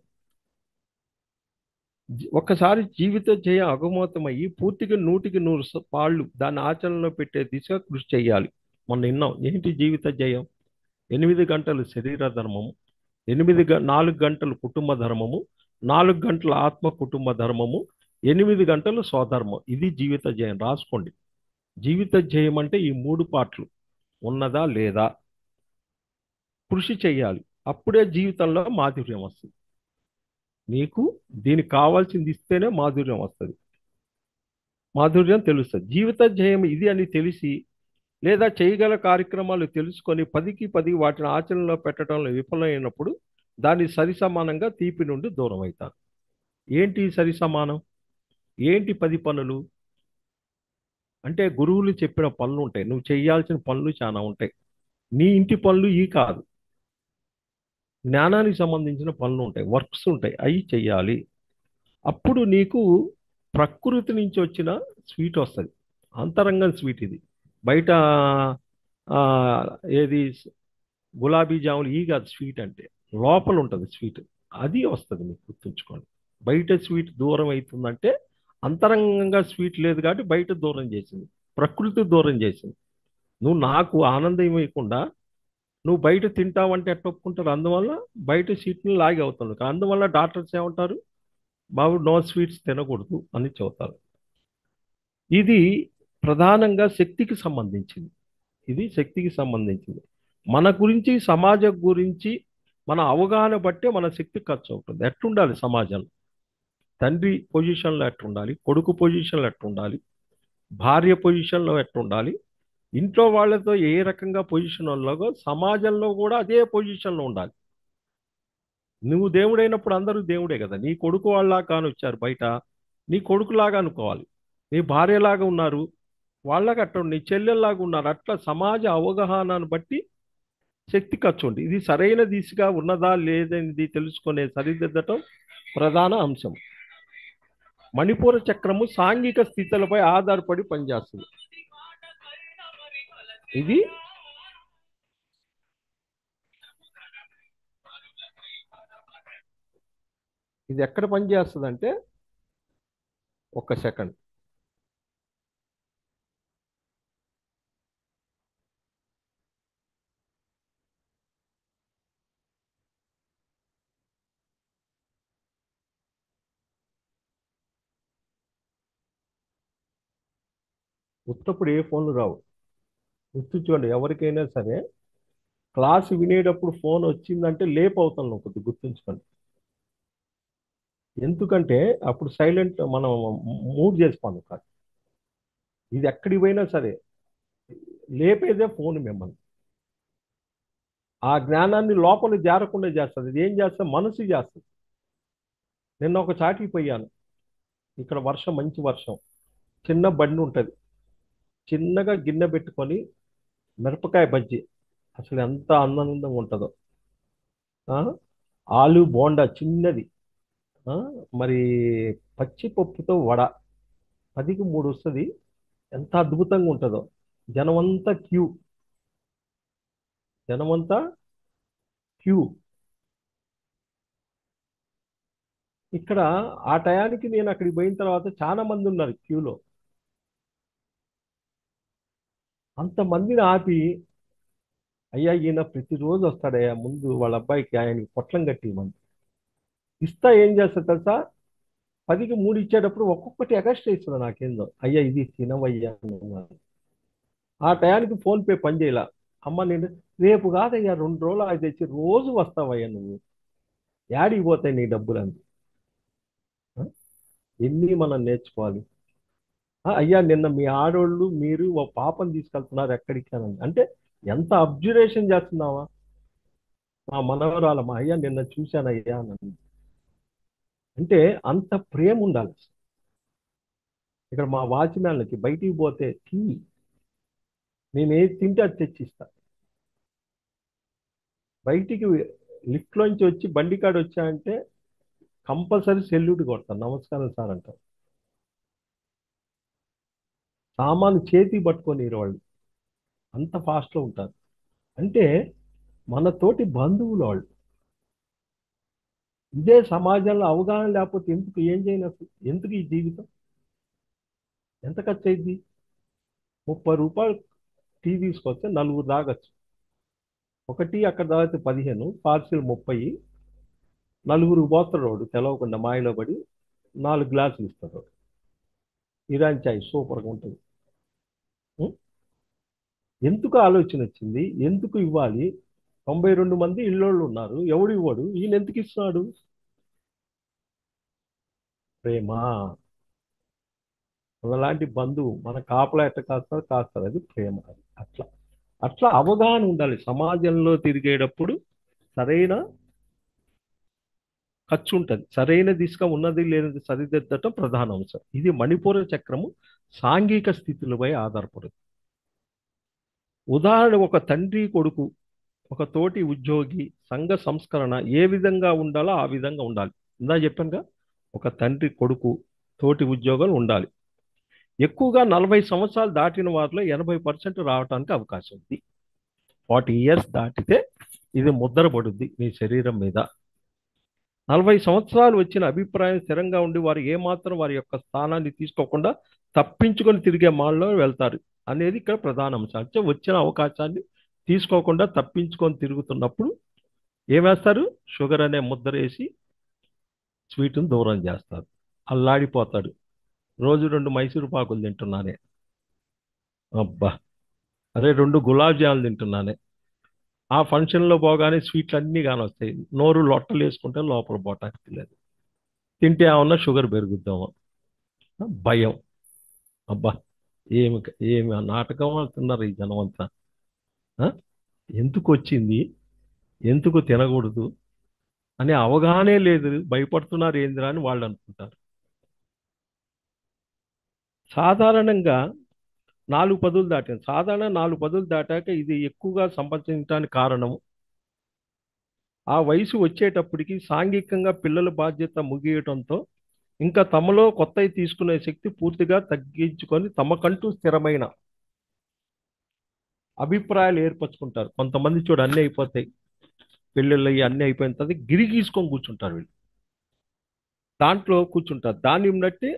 ఒక్కసారి జీవిత జయం అగమోతమయ్యి పూర్తిగా 100% పాళ్ళు దాన్ని ఆచరణలో పెట్టే దిశగా కృషి చేయాలి. మొన్న విన్నాం ఏంటి జీవిత జయం? 8 గంటలు శరీర ధర్మము, 4 గంటలు కుటుంబ ధర్మము, 4 గంటల ఆత్మ కుటుంబ ధర్మము, 8 గంటలు స్వధర్మం. ఇది జీవిత జయం. రాసుకోండి. జీవిత జయం అంటే ఈ 3 పార్ట్లు ఉన్నదా లేదా కృషి చేయాలి. అప్పుడే జీవితంలో మాధుర్యం వస్తుంది. నీకు దీనికి కావాల్సింది ఇస్తేనే మాధుర్యం వస్తుంది, మాధుర్యం తెలుస్తుంది. జీవిత జయం ఇది అని తెలిసి లేదా చేయగల కార్యక్రమాలు తెలుసుకొని 10కి 10 వాటిని ఆచరణలో పెట్టడంలో విఫలమైనప్పుడు దాన్ని సరిసమానంగా తీపి నుండి దూరం అవుతారు. ఏంటి సరి సమానం? ఏంటి 10 పనులు అంటే? గురువులు చెప్పిన పనులు ఉంటాయి, నువ్వు చేయాల్సిన పనులు చాలా ఉంటాయి. నీ ఇంటి పనులు ఈ కాదు, జ్ఞానానికి సంబంధించిన పనులు ఉంటాయి, వర్క్స్ ఉంటాయి, అవి చెయ్యాలి. అప్పుడు నీకు ప్రకృతి నుంచి వచ్చిన స్వీట్ వస్తుంది. అంతరంగం స్వీట్ ఇది. బయట ఆ, ఏది గులాబీ జాములు ఈ కాదు స్వీట్ అంటే, లోపల ఉంటుంది స్వీట్. అది వస్తుంది మీకు, గుర్తుంచుకోండి. బయట స్వీట్ దూరం అవుతుందంటే అంతరంగంగా స్వీట్ లేదు కాబట్టి బయట దూరం చేసింది, ప్రకృతి దూరం చేసింది. నువ్వు నాకు ఆనందం ఇవ్వకుండా నువ్వు బయట తింటావంటే ఎట్లా ఒప్పుకుంటారు? అందువల్ల బయట స్వీట్ని లాగి అవుతుంది. అందువల్ల డాక్టర్స్ ఏమంటారు? బాబు నో స్వీట్స్ తినకూడదు అని చెబుతారు. ఇది ప్రధానంగా శక్తికి సంబంధించింది. ఇది శక్తికి సంబంధించింది. మన గురించి, సమాజం గురించి మన అవగాహన బట్టే మన శక్తి ఖర్చు అవుతుంది. ఎట్లుండాలి సమాజంలో? తండ్రి పొజిషన్లో ఎట్లుండాలి, కొడుకు పొజిషన్లో ఎట్లుండాలి, భార్య పొజిషన్లో ఎట్లుండాలి, ఇంట్లో వాళ్ళతో ఏ రకంగా పొజిషన్ ఉన్నాగో సమాజంలో కూడా అదే పొజిషన్లో ఉండాలి. నువ్వు దేవుడైనప్పుడు అందరూ దేవుడే కదా. నీ కొడుకు వాళ్ళలా కానొచ్చారు బయట, నీ కొడుకులాగా అనుకోవాలి. నీ భార్యలాగా ఉన్నారు, వాళ్ళకి అట్లా నీ చెల్లెల్లాగా ఉన్నారు. అట్లా సమాజ అవగాహనను బట్టి శక్తి ఖర్చు ఉంది. ఇది సరైన దిశగా ఉన్నదా లేదనేది తెలుసుకునే సరిదిద్దటం ప్రధాన అంశం. మణిపూర చక్రము సాంఘిక స్థితులపై ఆధారపడి పనిచేస్తుంది. ఇది ఇది ఎక్కడ పనిచేస్తుంది అంటే, ఒక్క సెకండ్. ఉత్తప్పుడు ఏ ఫోన్లు రావు, గుర్తుంచుకోండి. ఎవరికైనా సరే క్లాస్ వినేటప్పుడు ఫోన్ వచ్చిందంటే లేపు అవుతాం కొద్దిగా, గుర్తుంచుకోండి. ఎందుకంటే అప్పుడు సైలెంట్ మనం మూవ్ చేసుకోండి కాదు. ఇది ఎక్కడికి పోయినా సరే లేపేదే ఫోన్ మిమ్మల్ని. ఆ జ్ఞానాన్ని లోపల జారకుండా చేస్తుంది. ఇది ఏం చేస్తే మనసు చేస్తుంది. నిన్న ఒక చాటికి పోయాను. ఇక్కడ వర్షం మంచి వర్షం, చిన్న బండి ఉంటుంది, చిన్నగా గిన్నె పెట్టుకొని మిరపకాయ బజ్జీ అసలు ఎంత ఆనందంగా ఉంటుందో. ఆ, ఆలు బోండా చిన్నది. ఆ, మరి పచ్చిపప్పుతో వడ 10కి 3 వస్తుంది. ఎంత అద్భుతంగా ఉంటుందో. జనమంతా క్యూ, జనమంతా క్యూ. ఇక్కడ ఆ టయానికి నేను అక్కడికి పోయిన తర్వాత చాలా మంది ఉన్నారు క్యూలో. అంతమందిని ఆపి, అయ్యా ఈయన ప్రతిరోజు వస్తాడయ్యా, ముందు వాళ్ళ అబ్బాయికి ఆయనకి పొట్లం కట్టి మంది ఇస్తా. ఏం చేస్తా తెలుసా, 10కి 3 ఇచ్చేటప్పుడు ఒక్కొక్కటి ఎగస్ట్రా ఇస్తుంది నాకేందో. అయ్యా ఇది తినవయ్యా అన్నాను. ఆ టయానికి ఫోన్ పే పని చేయాల. అమ్మ నేను రేపు కాదయ్యా 2 రోజులు అది తెచ్చి రోజు వస్తావయ్యా నువ్వు, యాడికి పోతాయి నీ డబ్బులు అని. ఆ? ఎన్ని మనం నేర్చుకోవాలి. అయ్యా నిన్న మీ ఆడోళ్ళు మీరు ఓ పాపని తీసుకెళ్తున్నారు ఎక్కడికి అని అంటే ఎంత అబ్జర్వేషన్ చేస్తున్నావా. మా మనవరాలమ్మా, అయ్యా నిన్న చూశానయ్యా అని అంటే అంత ప్రేమ ఉండాలి. ఇక్కడ మా వాచ్మ్యాన్లకి బయటికి పోతే టీ, నేను ఏది తింటే అది తెచ్చిస్తా. బయటికి లిఫ్ట్లోంచి వచ్చి బండి కాడ వచ్చా అంటే కంపల్సరీ సెల్యూట్ కొడతాను, నమస్కారం సార్ అంటారు. సామాను చేతి పట్టుకొని వాళ్ళు అంత ఫాస్ట్లో ఉంటారు. అంటే మన తోటి బంధువులు వాళ్ళు. ఇదే సమాజంలో అవగాహన లేకపోతే ఎందుకు, ఏం చేయనప్పుడు ఎందుకు ఈ జీవితం, ఎంత ఖర్చు అయింది. 30 రూపాయలు టీ తీసుకొస్తే నలుగురు తాగొచ్చు. ఒకటి అక్కడ తాగితే 15, పార్సిల్ 30, నలుగురు పోతాడు వాడు తెలవకుండా మాయలో పడి 4 గ్లాసులు ఇస్తాడు వాడు. ఇరాన్ చాయ్ సూపర్గా ఉంటుంది. ఉం? ఎందుకు ఆలోచన వచ్చింది, ఎందుకు ఇవ్వాలి. 92 మంది ఇళ్ళోళ్ళు ఉన్నారు, ఎవడు ఇవ్వడు, ఈయన ఎందుకు ఇస్తున్నాడు. ప్రేమ. అలాంటి బంధువు మన కాపలా ఎట్ట కాస్తారు కాస్తారు, అది ప్రేమ. అది అట్లా. అట్లా అవగాహన ఉండాలి సమాజంలో తిరిగేటప్పుడు. సరైన ఖర్చు ఉంటుంది, సరైన దిశగా ఉన్నది లేనిది సరిదిద్దటం ప్రధాన అంశం. ఇది మణిపూర చక్రము సాంఘిక స్థితులపై ఆధారపడుతుంది. ఉదాహరణ, ఒక తండ్రి కొడుకు, ఒక తోటి ఉద్యోగి సంఘ సంస్కరణ ఏ విధంగా ఉండాలో ఆ విధంగా ఉండాలి. ఇందా చెప్పానుగా, ఒక తండ్రి కొడుకు తోటి ఉద్యోగాలు ఉండాలి. ఎక్కువగా 40 సంవత్సరాలు దాటిన వారిలో 80% రావడానికి అవకాశం ఉంది. 40 ఇయర్స్ దాటితే ఇది ముద్ర పడుద్ది మీ శరీరం మీద. 40 సంవత్సరాలు వచ్చిన అభిప్రాయం స్థిరంగా ఉండి వారు ఏమాత్రం వారి యొక్క స్థానాన్ని తీసుకోకుండా తప్పించుకొని తిరిగే మాల్లో వెళ్తారు అనేది ఇక్కడ ప్రధాన అంశం. అంటే వచ్చిన అవకాశాన్ని తీసుకోకుండా తప్పించుకొని తిరుగుతున్నప్పుడు ఏమేస్తారు, షుగర్ అనే ముద్ర వేసి స్వీట్ను దూరం చేస్తారు. అల్లాడిపోతాడు. రోజు 2 మైసూరు పాకులు తింటున్నానే, అబ్బా, అరే 2 గులాబ్ జాములు తింటున్నానే. ఆ ఫంక్షన్లో పోగానే స్వీట్లు అన్నీ కానొస్తాయి, నోరు లొట్టలు వేసుకుంటే లోపల పోటానికి లేదు. తింటే ఏమన్నా షుగర్ పెరుగుద్దామో భయం. అబ్బా, ఏమి ఏమి నాటకం ఆడుతున్నారు ఈ జనం అంతా. ఆ? ఎందుకు వచ్చింది, ఎందుకు తినకూడదు అనే అవగాహనే లేదు, భయపడుతున్నారు ఏందిరా అని వాళ్ళు అనుకుంటారు. సాధారణంగా 4 పదులు దాటాను, సాధారణ 4 పదులు దాటాక ఇది ఎక్కువగా సంభవించడానికి కారణం, ఆ వయసు వచ్చేటప్పటికి సాంఘికంగా పిల్లల బాధ్యత ముగియటంతో ఇంకా తమలో కొత్తవి తీసుకునే శక్తి పూర్తిగా తగ్గించుకొని తమకంటూ స్థిరమైన అభిప్రాయాలు ఏర్పరచుకుంటారు. కొంతమంది చూడు అన్నీ అయిపోతాయి, పెళ్ళిళ్ళు అయ్యి అన్నీ అయిపోయిన తర్వాత గిరి గీసుకొని కూర్చుంటారు వీళ్ళు. దాంట్లో కూర్చుంటారు, దాన్ని బట్టి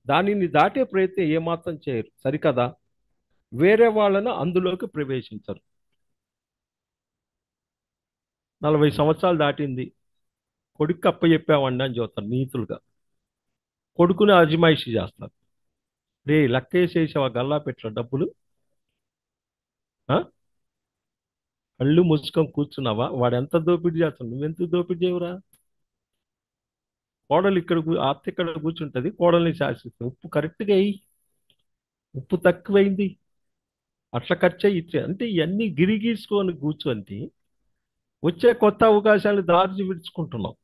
దానిని దాటే ప్రయత్నం ఏమాత్రం చేయరు. సరికదా, వేరే వాళ్ళను అందులోకి ప్రవేశించరు. 40 సంవత్సరాలు దాటింది, కొడుకు అప్పచెప్పామండి అని చూస్తారు నీతులుగా. కొడుకుని అజమాయిషి చేస్తారు. రే లెక్కేసేసావా గల్లా పెట్టిన డబ్బులు, ఆ? కళ్ళు మూసుకొని కూర్చున్నావా, వాడు ఎంత దోపిడీ చేస్తాడు, నువ్వెంత దోపిడీ చేయవురా. కోడలు ఇక్కడ అత్త ఇక్కడ కూర్చుంటది, కోడల్ని శాసిస్తుంది, ఉప్పు కరెక్ట్గా అయ్యి, ఉప్పు తక్కువైంది, అట్లా ఖర్చు ఇచ్చే అంటే ఇవన్నీ గిరిగీసుకొని కూర్చొని వచ్చే కొత్త అవకాశాలు దారి విడుచుకుంటున్నాం.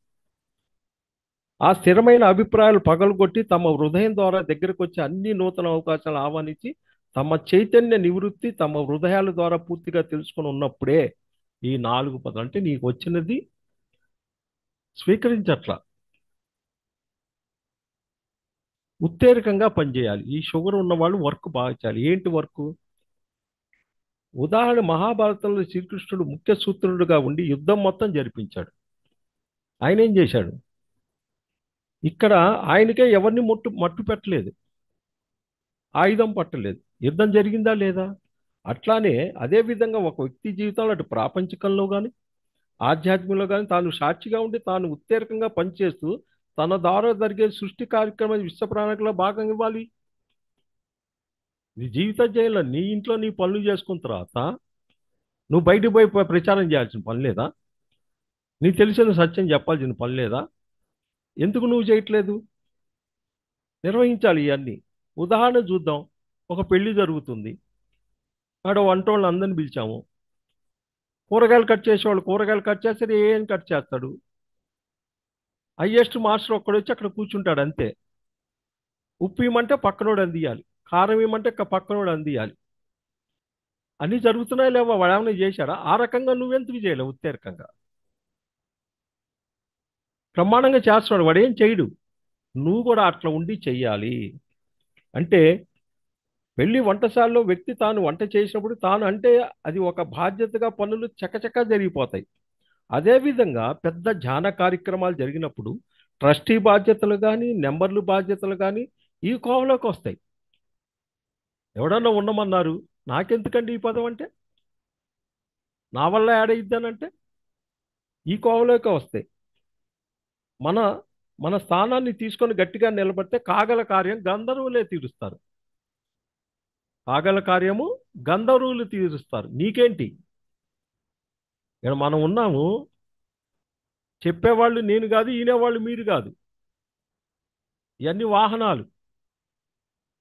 ఆ స్థిరమైన అభిప్రాయాలు పగలగొట్టి తమ హృదయం ద్వారా దగ్గరకు వచ్చి అన్ని నూతన అవకాశాలు ఆహ్వానించి తమ చైతన్య నివృత్తి తమ హృదయాల ద్వారా పూర్తిగా తెలుసుకొని ఉన్నప్పుడే ఈ 4 పదాలు అంటే నీకు వచ్చినది స్వీకరించట్లా, ఉత్తేజకంగా పనిచేయాలి. ఈ షుగర్ ఉన్న వాళ్ళు వర్క్ బాగా చేయాలి. ఏంటి వర్క్? ఉదాహరణ మహాభారతంలో శ్రీకృష్ణుడు ముఖ్య సూత్రుడుగా ఉండి యుద్ధం మొత్తం జరిపించాడు. ఆయన ఏం చేశాడు? ఇక్కడ ఆయనకే ఎవరిని మట్టు పెట్టలేదు, ఆయుధం పట్టలేదు. యుద్ధం జరిగిందా లేదా? అట్లానే అదే విధంగా ఒక వ్యక్తి జీవితంలో అటు ప్రాపంచికంలో కానీ ఆధ్యాత్మికంలో కానీ తాను సాక్షిగా ఉండి తాను ఉత్తేజకంగా పనిచేస్తూ తన ద్వారా జరిగే సృష్టి కార్యక్రమం విశ్వ ప్రణాళికలో భాగం ఇవ్వాలి. నీ జీవిత జయంలో నీ ఇంట్లో నీ పనులు చేసుకున్న తర్వాత నువ్వు బయటకు పోయి ప్రచారం చేయాల్సిన పని లేదా? నీకు తెలిసిన సత్యం చెప్పాల్సిన పని లేదా? ఎందుకు నువ్వు చేయట్లేదు? నిర్వహించాలి ఇవన్నీ. ఉదాహరణ చూద్దాం. ఒక పెళ్లి జరుగుతుంది, ఆడ వంటోళ్ళని అందరిని పిలిచాము. కూరగాయలు కట్ చేసేవాళ్ళు కూరగాయలు కట్ చేస్తారు, ఏం కట్ చేస్తాడు? హయ్యెస్ట్ మాస్టర్ ఒక్కడొచ్చి అక్కడ కూర్చుంటాడు అంతే. ఉప్పు ఇమ్మంటే పక్కనోడు అందియాలి, కారం ఇమ్మంటే పక్కనోడు అందియాలి. అన్నీ జరుగుతున్నాయి లేవా? వాడు ఏమైనా చేశాడా? ఆ రకంగా నువ్వెందుకు చేయలేవు? ఉత్తేరకంగా బ్రహ్మాండంగా చేస్తున్నాడు, వాడు ఏం చేయడు. నువ్వు కూడా అట్లా ఉండి చెయ్యాలి. అంటే పెళ్లి వంటశాలలో వ్యక్తి తాను వంట చేసినప్పుడు తాను అంటే అది ఒక బాధ్యతగా పనులు చకచకా జరిగిపోతాయి. అదేవిధంగా పెద్ద ధ్యాన కార్యక్రమాలు జరిగినప్పుడు ట్రస్టీ బాధ్యతలు కానీ నెంబర్లు బాధ్యతలు కానీ ఈ కోవలోకి వస్తాయి. ఎవడన్నా ఉండమన్నారు, నాకెందుకండి ఈ పదం అంటే, నా వల్ల యాడ్ అయిద్దానంటే ఈ కోవలోకి వస్తాయి. మన మన స్థానాన్ని తీసుకొని గట్టిగా నిలబడితే కాగల కార్యం గంధర్వులే తీరుస్తారు. కాగల కార్యము గంధర్వులు తీరుస్తారు. నీకేంటి? ఇక్కడ మనం ఉన్నాము, చెప్పేవాళ్ళు నేను కాదు, ఈనేవాళ్ళు మీరు కాదు. ఇవన్నీ వాహనాలు.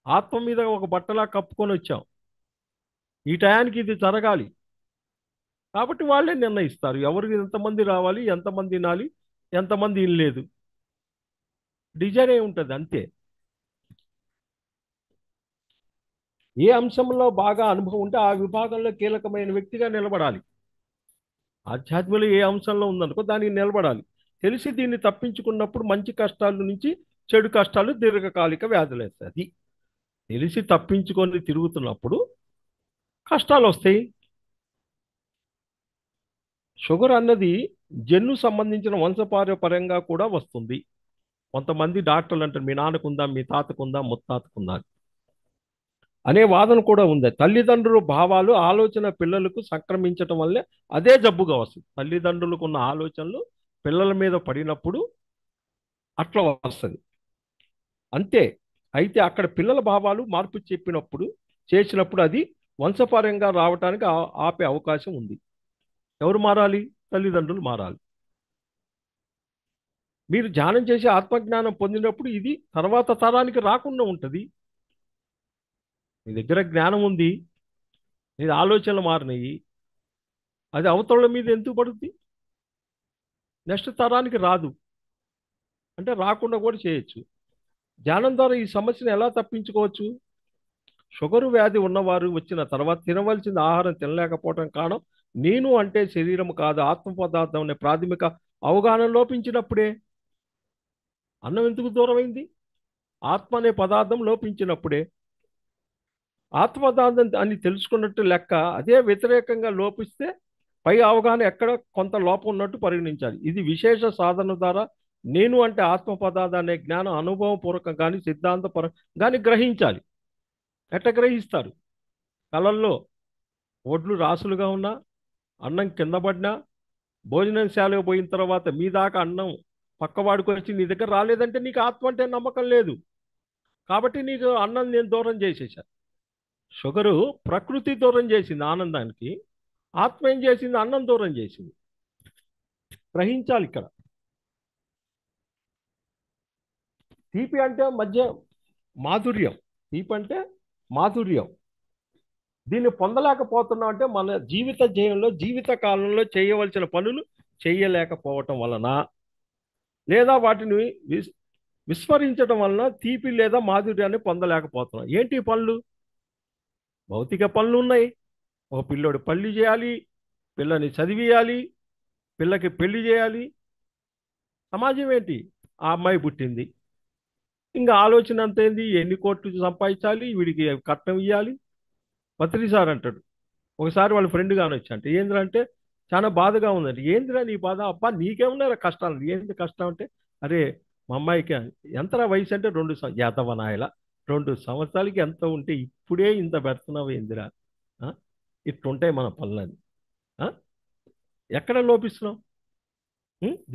ఆత్మ మీద ఒక బట్టలా కప్పుకొని వచ్చాం. ఈ టయానికి ఇది జరగాలి కాబట్టి వాళ్ళే నిర్ణయిస్తారు ఎవరికి ఎంతమంది రావాలి, ఎంతమంది వినాలి, ఎంతమంది వినలేదు. డిజైన్ ఏ ఉంటుంది అంతే. ఏ అంశంలో బాగా అనుభవం ఉంటే ఆ విభాగంలో కీలకమైన వ్యక్తిగా నిలబడాలి. ఆధ్యాత్మికలో ఏ అంశంలో ఉందనుకో దానికి నిలబడాలి. తెలిసి దీన్ని తప్పించుకున్నప్పుడు మంచి కష్టాల నుంచి చెడు కష్టాలు దీర్ఘకాలిక వ్యాధులు వేస్తాయి. తెలిసి తప్పించుకొని తిరుగుతున్నప్పుడు కష్టాలు వస్తాయి. షుగర్ అన్నది జన్ను సంబంధించిన వంశపారంపర్యంగా కూడా వస్తుంది. కొంతమంది డాక్టర్లు అంటారు మీ నాన్నకుందా, మీ తాతకుందా, ముత్తాతకుందా అనే వాదన కూడా ఉంది. తల్లిదండ్రుల భావాలు ఆలోచన పిల్లలకు సంక్రమించటం వల్లే అదే జబ్బుగా వస్తుంది. తల్లిదండ్రులకు ఉన్న ఆలోచనలు పిల్లల మీద పడినప్పుడు అట్లా వస్తుంది అంతే. అయితే అక్కడ పిల్లల భావాలు మార్పు చేసినప్పుడు అది వంశపారంగా రావడానికి ఆపే అవకాశం ఉంది. ఎవరు మారాలి? తల్లిదండ్రులు మారాలి. మీరు ధ్యానం చేసి ఆత్మజ్ఞానం పొందినప్పుడు ఇది తర్వాత తరానికి రాకుండా ఉంటుంది. మీ దగ్గర జ్ఞానం ఉంది, నీ ఆలోచనలు మారినాయి, అది అవతల మీద ఎందుకు పడుతుంది? నెక్స్ట్ తరానికి రాదు అంటే రాకుండా కూడా చేయొచ్చు. ధ్యానం ద్వారా ఈ సమస్యను ఎలా తప్పించుకోవచ్చు? షుగరు వ్యాధి ఉన్నవారు వచ్చిన తర్వాత తినవలసిన ఆహారం తినలేకపోవడం కారణం నేను అంటే శరీరం కాదు ఆత్మ పదార్థం అనే ప్రాథమిక అవగాహన లోపించినప్పుడే. అన్నం ఎందుకు దూరమైంది? ఆత్మ అనే పదార్థం లోపించినప్పుడే. ఆత్మ పదార్థం అని తెలుసుకున్నట్టు లెక్క. అదే వ్యతిరేకంగా లోపిస్తే పై అవగాహన ఎక్కడ కొంత లోపం ఉన్నట్టు పరిగణించాలి. ఇది విశేష సాధన ద్వారా నేను అంటే ఆత్మ పదార్థం అనే జ్ఞానం అనుభవపూర్వకం కానీ సిద్ధాంతపరం కానీ గ్రహించాలి. ఎట్లా గ్రహిస్తారు? కళల్లో ఒడ్లు రాసులుగా ఉన్నా, అన్నం కింద పడినా, భోజనశాలకు పోయిన తర్వాత మీ దాకా అన్నం పక్కవాడికి వచ్చి నీ దగ్గర రాలేదంటే నీకు ఆత్మ అంటే నమ్మకం లేదు. కాబట్టి నీకు అన్నం నేను దూరం చేసేసాను. షుగరు ప్రకృతి దూరం చేసింది ఆనందానికి, ఆత్మ ఏం చేసింది? అన్నం దూరం చేసింది. గ్రహించాలి ఇక్కడ. తీపి అంటే మధ్య మాధుర్యం. తీపి అంటే మాధుర్యం. దీన్ని పొందలేకపోతున్నాం అంటే మన జీవిత జయంలో జీవిత కాలంలో చేయవలసిన పనులు చేయలేకపోవటం వలన, లేదా వాటిని విస్మరించడం వలన తీపి లేదా మాధుర్యాన్ని పొందలేకపోతున్నాం. ఏంటి ఈ పనులు? భౌతిక పనులు ఉన్నాయి. ఒక పిల్లోడు పెళ్లి చేయాలి, పిల్లని చదివియాలి, పిల్లకి పెళ్లి చేయాలి. సమాజం ఏంటి? ఆ అమ్మాయి పుట్టింది, ఇంకా ఆలోచన అంత ఏంది? ఎన్ని కోట్లు సంపాదించాలి, వీడికి కట్నం ఇవ్వాలి. పత్రి సార్ అంటాడు ఒకసారి వాళ్ళ ఫ్రెండ్ గాని వచ్చి, అంటే ఏంద్రా అంటే చాలా బాధగా ఉందండి. ఏందిరా నీ బాధ? అబ్బా నీకేమున్నారా కష్టాలు? ఏంది కష్టం అంటే, అరే మా అమ్మాయికి ఎంతరా వయసు అంటే 2 యాతవనాయల 2 సంవత్సరాలకి ఎంత ఉంటే ఇప్పుడే ఇంత పెడుతున్నావు ఏందిరా? ఆ? ఇట్లుంటాయి మన పనులని. ఆ? ఎక్కడ లోపిస్తున్నాం?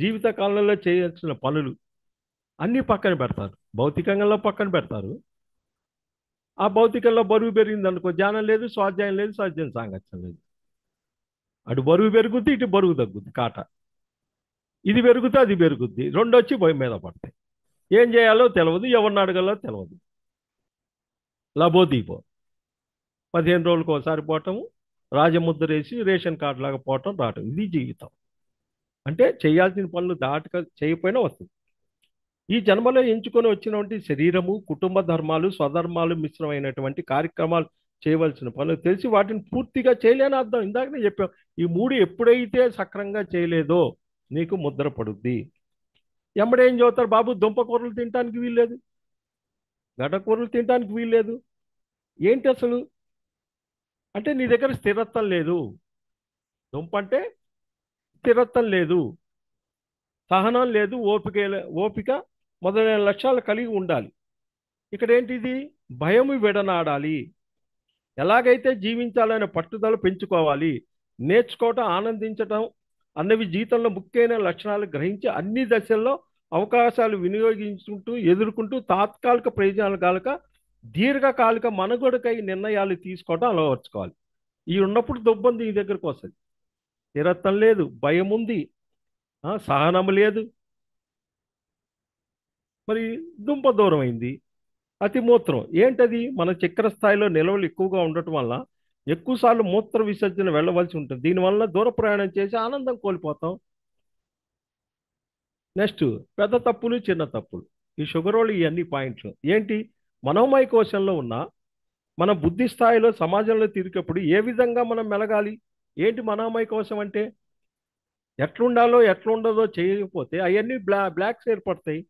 జీవిత కాలంలో చేయాల్సిన పనులు అన్నీ పక్కన పెడతారు, భౌతికంగా పక్కన పెడతారు. ఆ భౌతికంలో బరువు పెరిగింది అనుకో, ధ్యానం లేదు, స్వాధ్యాయం లేదు, స్వాధ్యాయం సాంగత్యం లేదు. అటు బరువు పెరుగుద్ది, ఇటు బరువు తగ్గుద్ది కాట. ఇది పెరుగుద్ది, అది పెరుగుద్ది, రెండు వచ్చి భయం మీద పడతాయి. ఏం చేయాలో తెలియదు, ఎవరిని అడగాలో తెలియదు. లబోదీపో 15 రోజులకు ఒకసారి పోవటము, రాజముద్ర వేసి రేషన్ కార్డు లాగా పోవటం రావటం, ఇది జీవితం. అంటే చేయాల్సిన పనులు దాటక చేయకపోయినా వస్తుంది. ఈ జన్మలో ఎంచుకొని వచ్చినటువంటి శరీరము, కుటుంబ ధర్మాలు, స్వధర్మాలు మిశ్రమైనటువంటి కార్యక్రమాలు చేయవలసిన పనులు తెలిసి వాటిని పూర్తిగా చేయలేని అర్థం. ఇందాకనే చెప్పాం, ఈ 3 ఎప్పుడైతే సక్రంగా చేయలేదో నీకు ముద్ర పడుద్ది. ఎమ్మడేం చదువుతారు బాబు? దుంపకూరలు తినడానికి వీల్లేదు, గడ్డకూరలు తినడానికి వీల్లేదు. ఏంటి అసలు అంటే నీ దగ్గర స్థిరత్వం లేదు. దుంప అంటే స్థిరత్వం లేదు, సహనం లేదు, ఓపిక మొదలైన లక్ష్యాలు కలిగి ఉండాలి. ఇక్కడ ఏంటిది? భయము విడనాడాలి. ఎలాగైతే జీవించాలనే పట్టుదల పెంచుకోవాలి, నేర్చుకోవటం, ఆనందించటం అన్నవి జీవితంలో ముఖ్యమైన లక్షణాలు గ్రహించి అన్ని దశల్లో అవకాశాలు వినియోగించుకుంటూ ఎదుర్కొంటూ తాత్కాలిక ప్రయోజనాలు కాలక దీర్ఘకాలిక మనుగడకై నిర్ణయాలు తీసుకోవటం అలవర్చుకోవాలి. ఈ ఉన్నప్పుడు దొబ్బంది నీ దగ్గరకు వస్తుంది. స్థిరత్వం లేదు, భయం ఉంది, సహనం లేదు, మరి దుంప దూరం అయింది. అతిమూత్రం ఏంటది? మన చక్కెర స్థాయిలో నిల్వలు ఎక్కువగా ఉండటం వల్ల ఎక్కువసార్లు మూత్ర విసర్జన వెళ్ళవలసి ఉంటుంది. దీనివల్ల దూర ప్రయాణం చేసి ఆనందం కోల్పోతాం. నెక్స్ట్ పెద్ద తప్పులు, చిన్న తప్పులు. ఈ షుగర్ వాళ్ళు ఇవన్నీ పాయింట్లు ఏంటి? మనోమయ కోశంలో ఉన్న మన బుద్ధి స్థాయిలో సమాజంలో తిరిగేప్పుడు ఏ విధంగా మనం మెలగాలి? ఏంటి మనోమయ కోశం అంటే? ఎట్లుండాలో ఎట్లుండదో చేయకపోతే అవన్నీ బ్లాక్స్ ఏర్పడతాయి.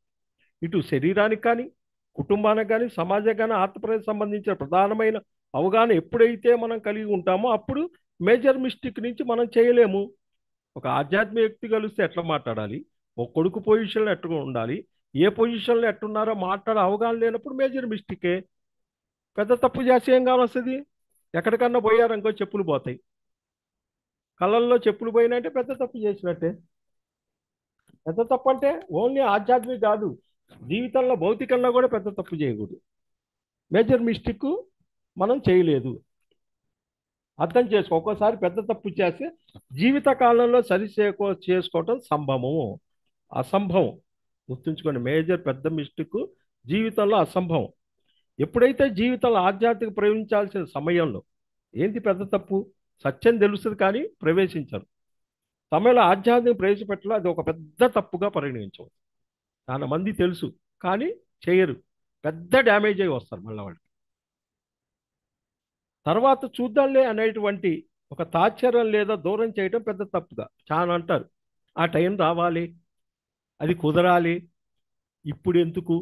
ఇటు శరీరానికి కానీ, కుటుంబానికి కానీ, సమాజానికి కానీ ఆత్మప్రదేశ్ సంబంధించిన ప్రధానమైన అవగాహన ఎప్పుడైతే మనం కలిగి ఉంటామో అప్పుడు మేజర్ మిస్టేక్ నుంచి మనం చేయలేము. ఒక ఆధ్యాత్మిక వ్యక్తి కలిస్తే ఎట్లా మాట్లాడాలి, ఒక కొడుకు పొజిషన్లో ఎట్లా ఉండాలి, ఏ పొజిషన్లో ఎట్టున్నారో మాట్లాడే అవగాహన లేనప్పుడు మేజర్ మిస్టేకే. పెద్ద తప్పు చేస్తే ఏం కావస్తుంది? ఎక్కడికన్నా పోయారనుకో చెప్పులు పోతాయి. కళ్ళల్లో చెప్పులు పోయినంటే పెద్ద తప్పు చేసినట్టే. పెద్ద తప్పు అంటే ఓన్లీ ఆధ్యాత్మిక కాదు, జీవితంలో భౌతికంలో కూడా పెద్ద తప్పు చేయకూడదు. మేజర్ మిస్టేక్ మనం చేయలేదు. అర్థం చేసుకో. ఒక్కోసారి పెద్ద తప్పు చేస్తే జీవిత కాలంలో చేసుకోవటం సంభవము, అసంభవం. గుర్తుంచుకోండి, మేజర్ పెద్ద మిస్టేక్ జీవితంలో అసంభవం. ఎప్పుడైతే జీవితంలో ఆధ్యాత్మిక ప్రవేశించాల్సిన సమయంలో ఏంటి పెద్ద తప్పు? సత్యం తెలుస్తుంది కానీ ప్రవేశించరు సమయంలో ఆధ్యాత్మిక ప్రవేశపెట్టలో అది ఒక పెద్ద తప్పుగా పరిగణించవచ్చు. చాలా మంది తెలుసు కానీ చేయరు, పెద్ద డ్యామేజ్ అయి వస్తారు మళ్ళీ వాళ్ళు. తర్వాత చూద్దాంలే అనేటువంటి ఒక తాత్సర్యం లేదా దూరం చేయడం పెద్ద తప్పుగా చాలా అంటారు. ఆ టైం రావాలి, అది కుదరాలి, ఇప్పుడు ఎందుకు,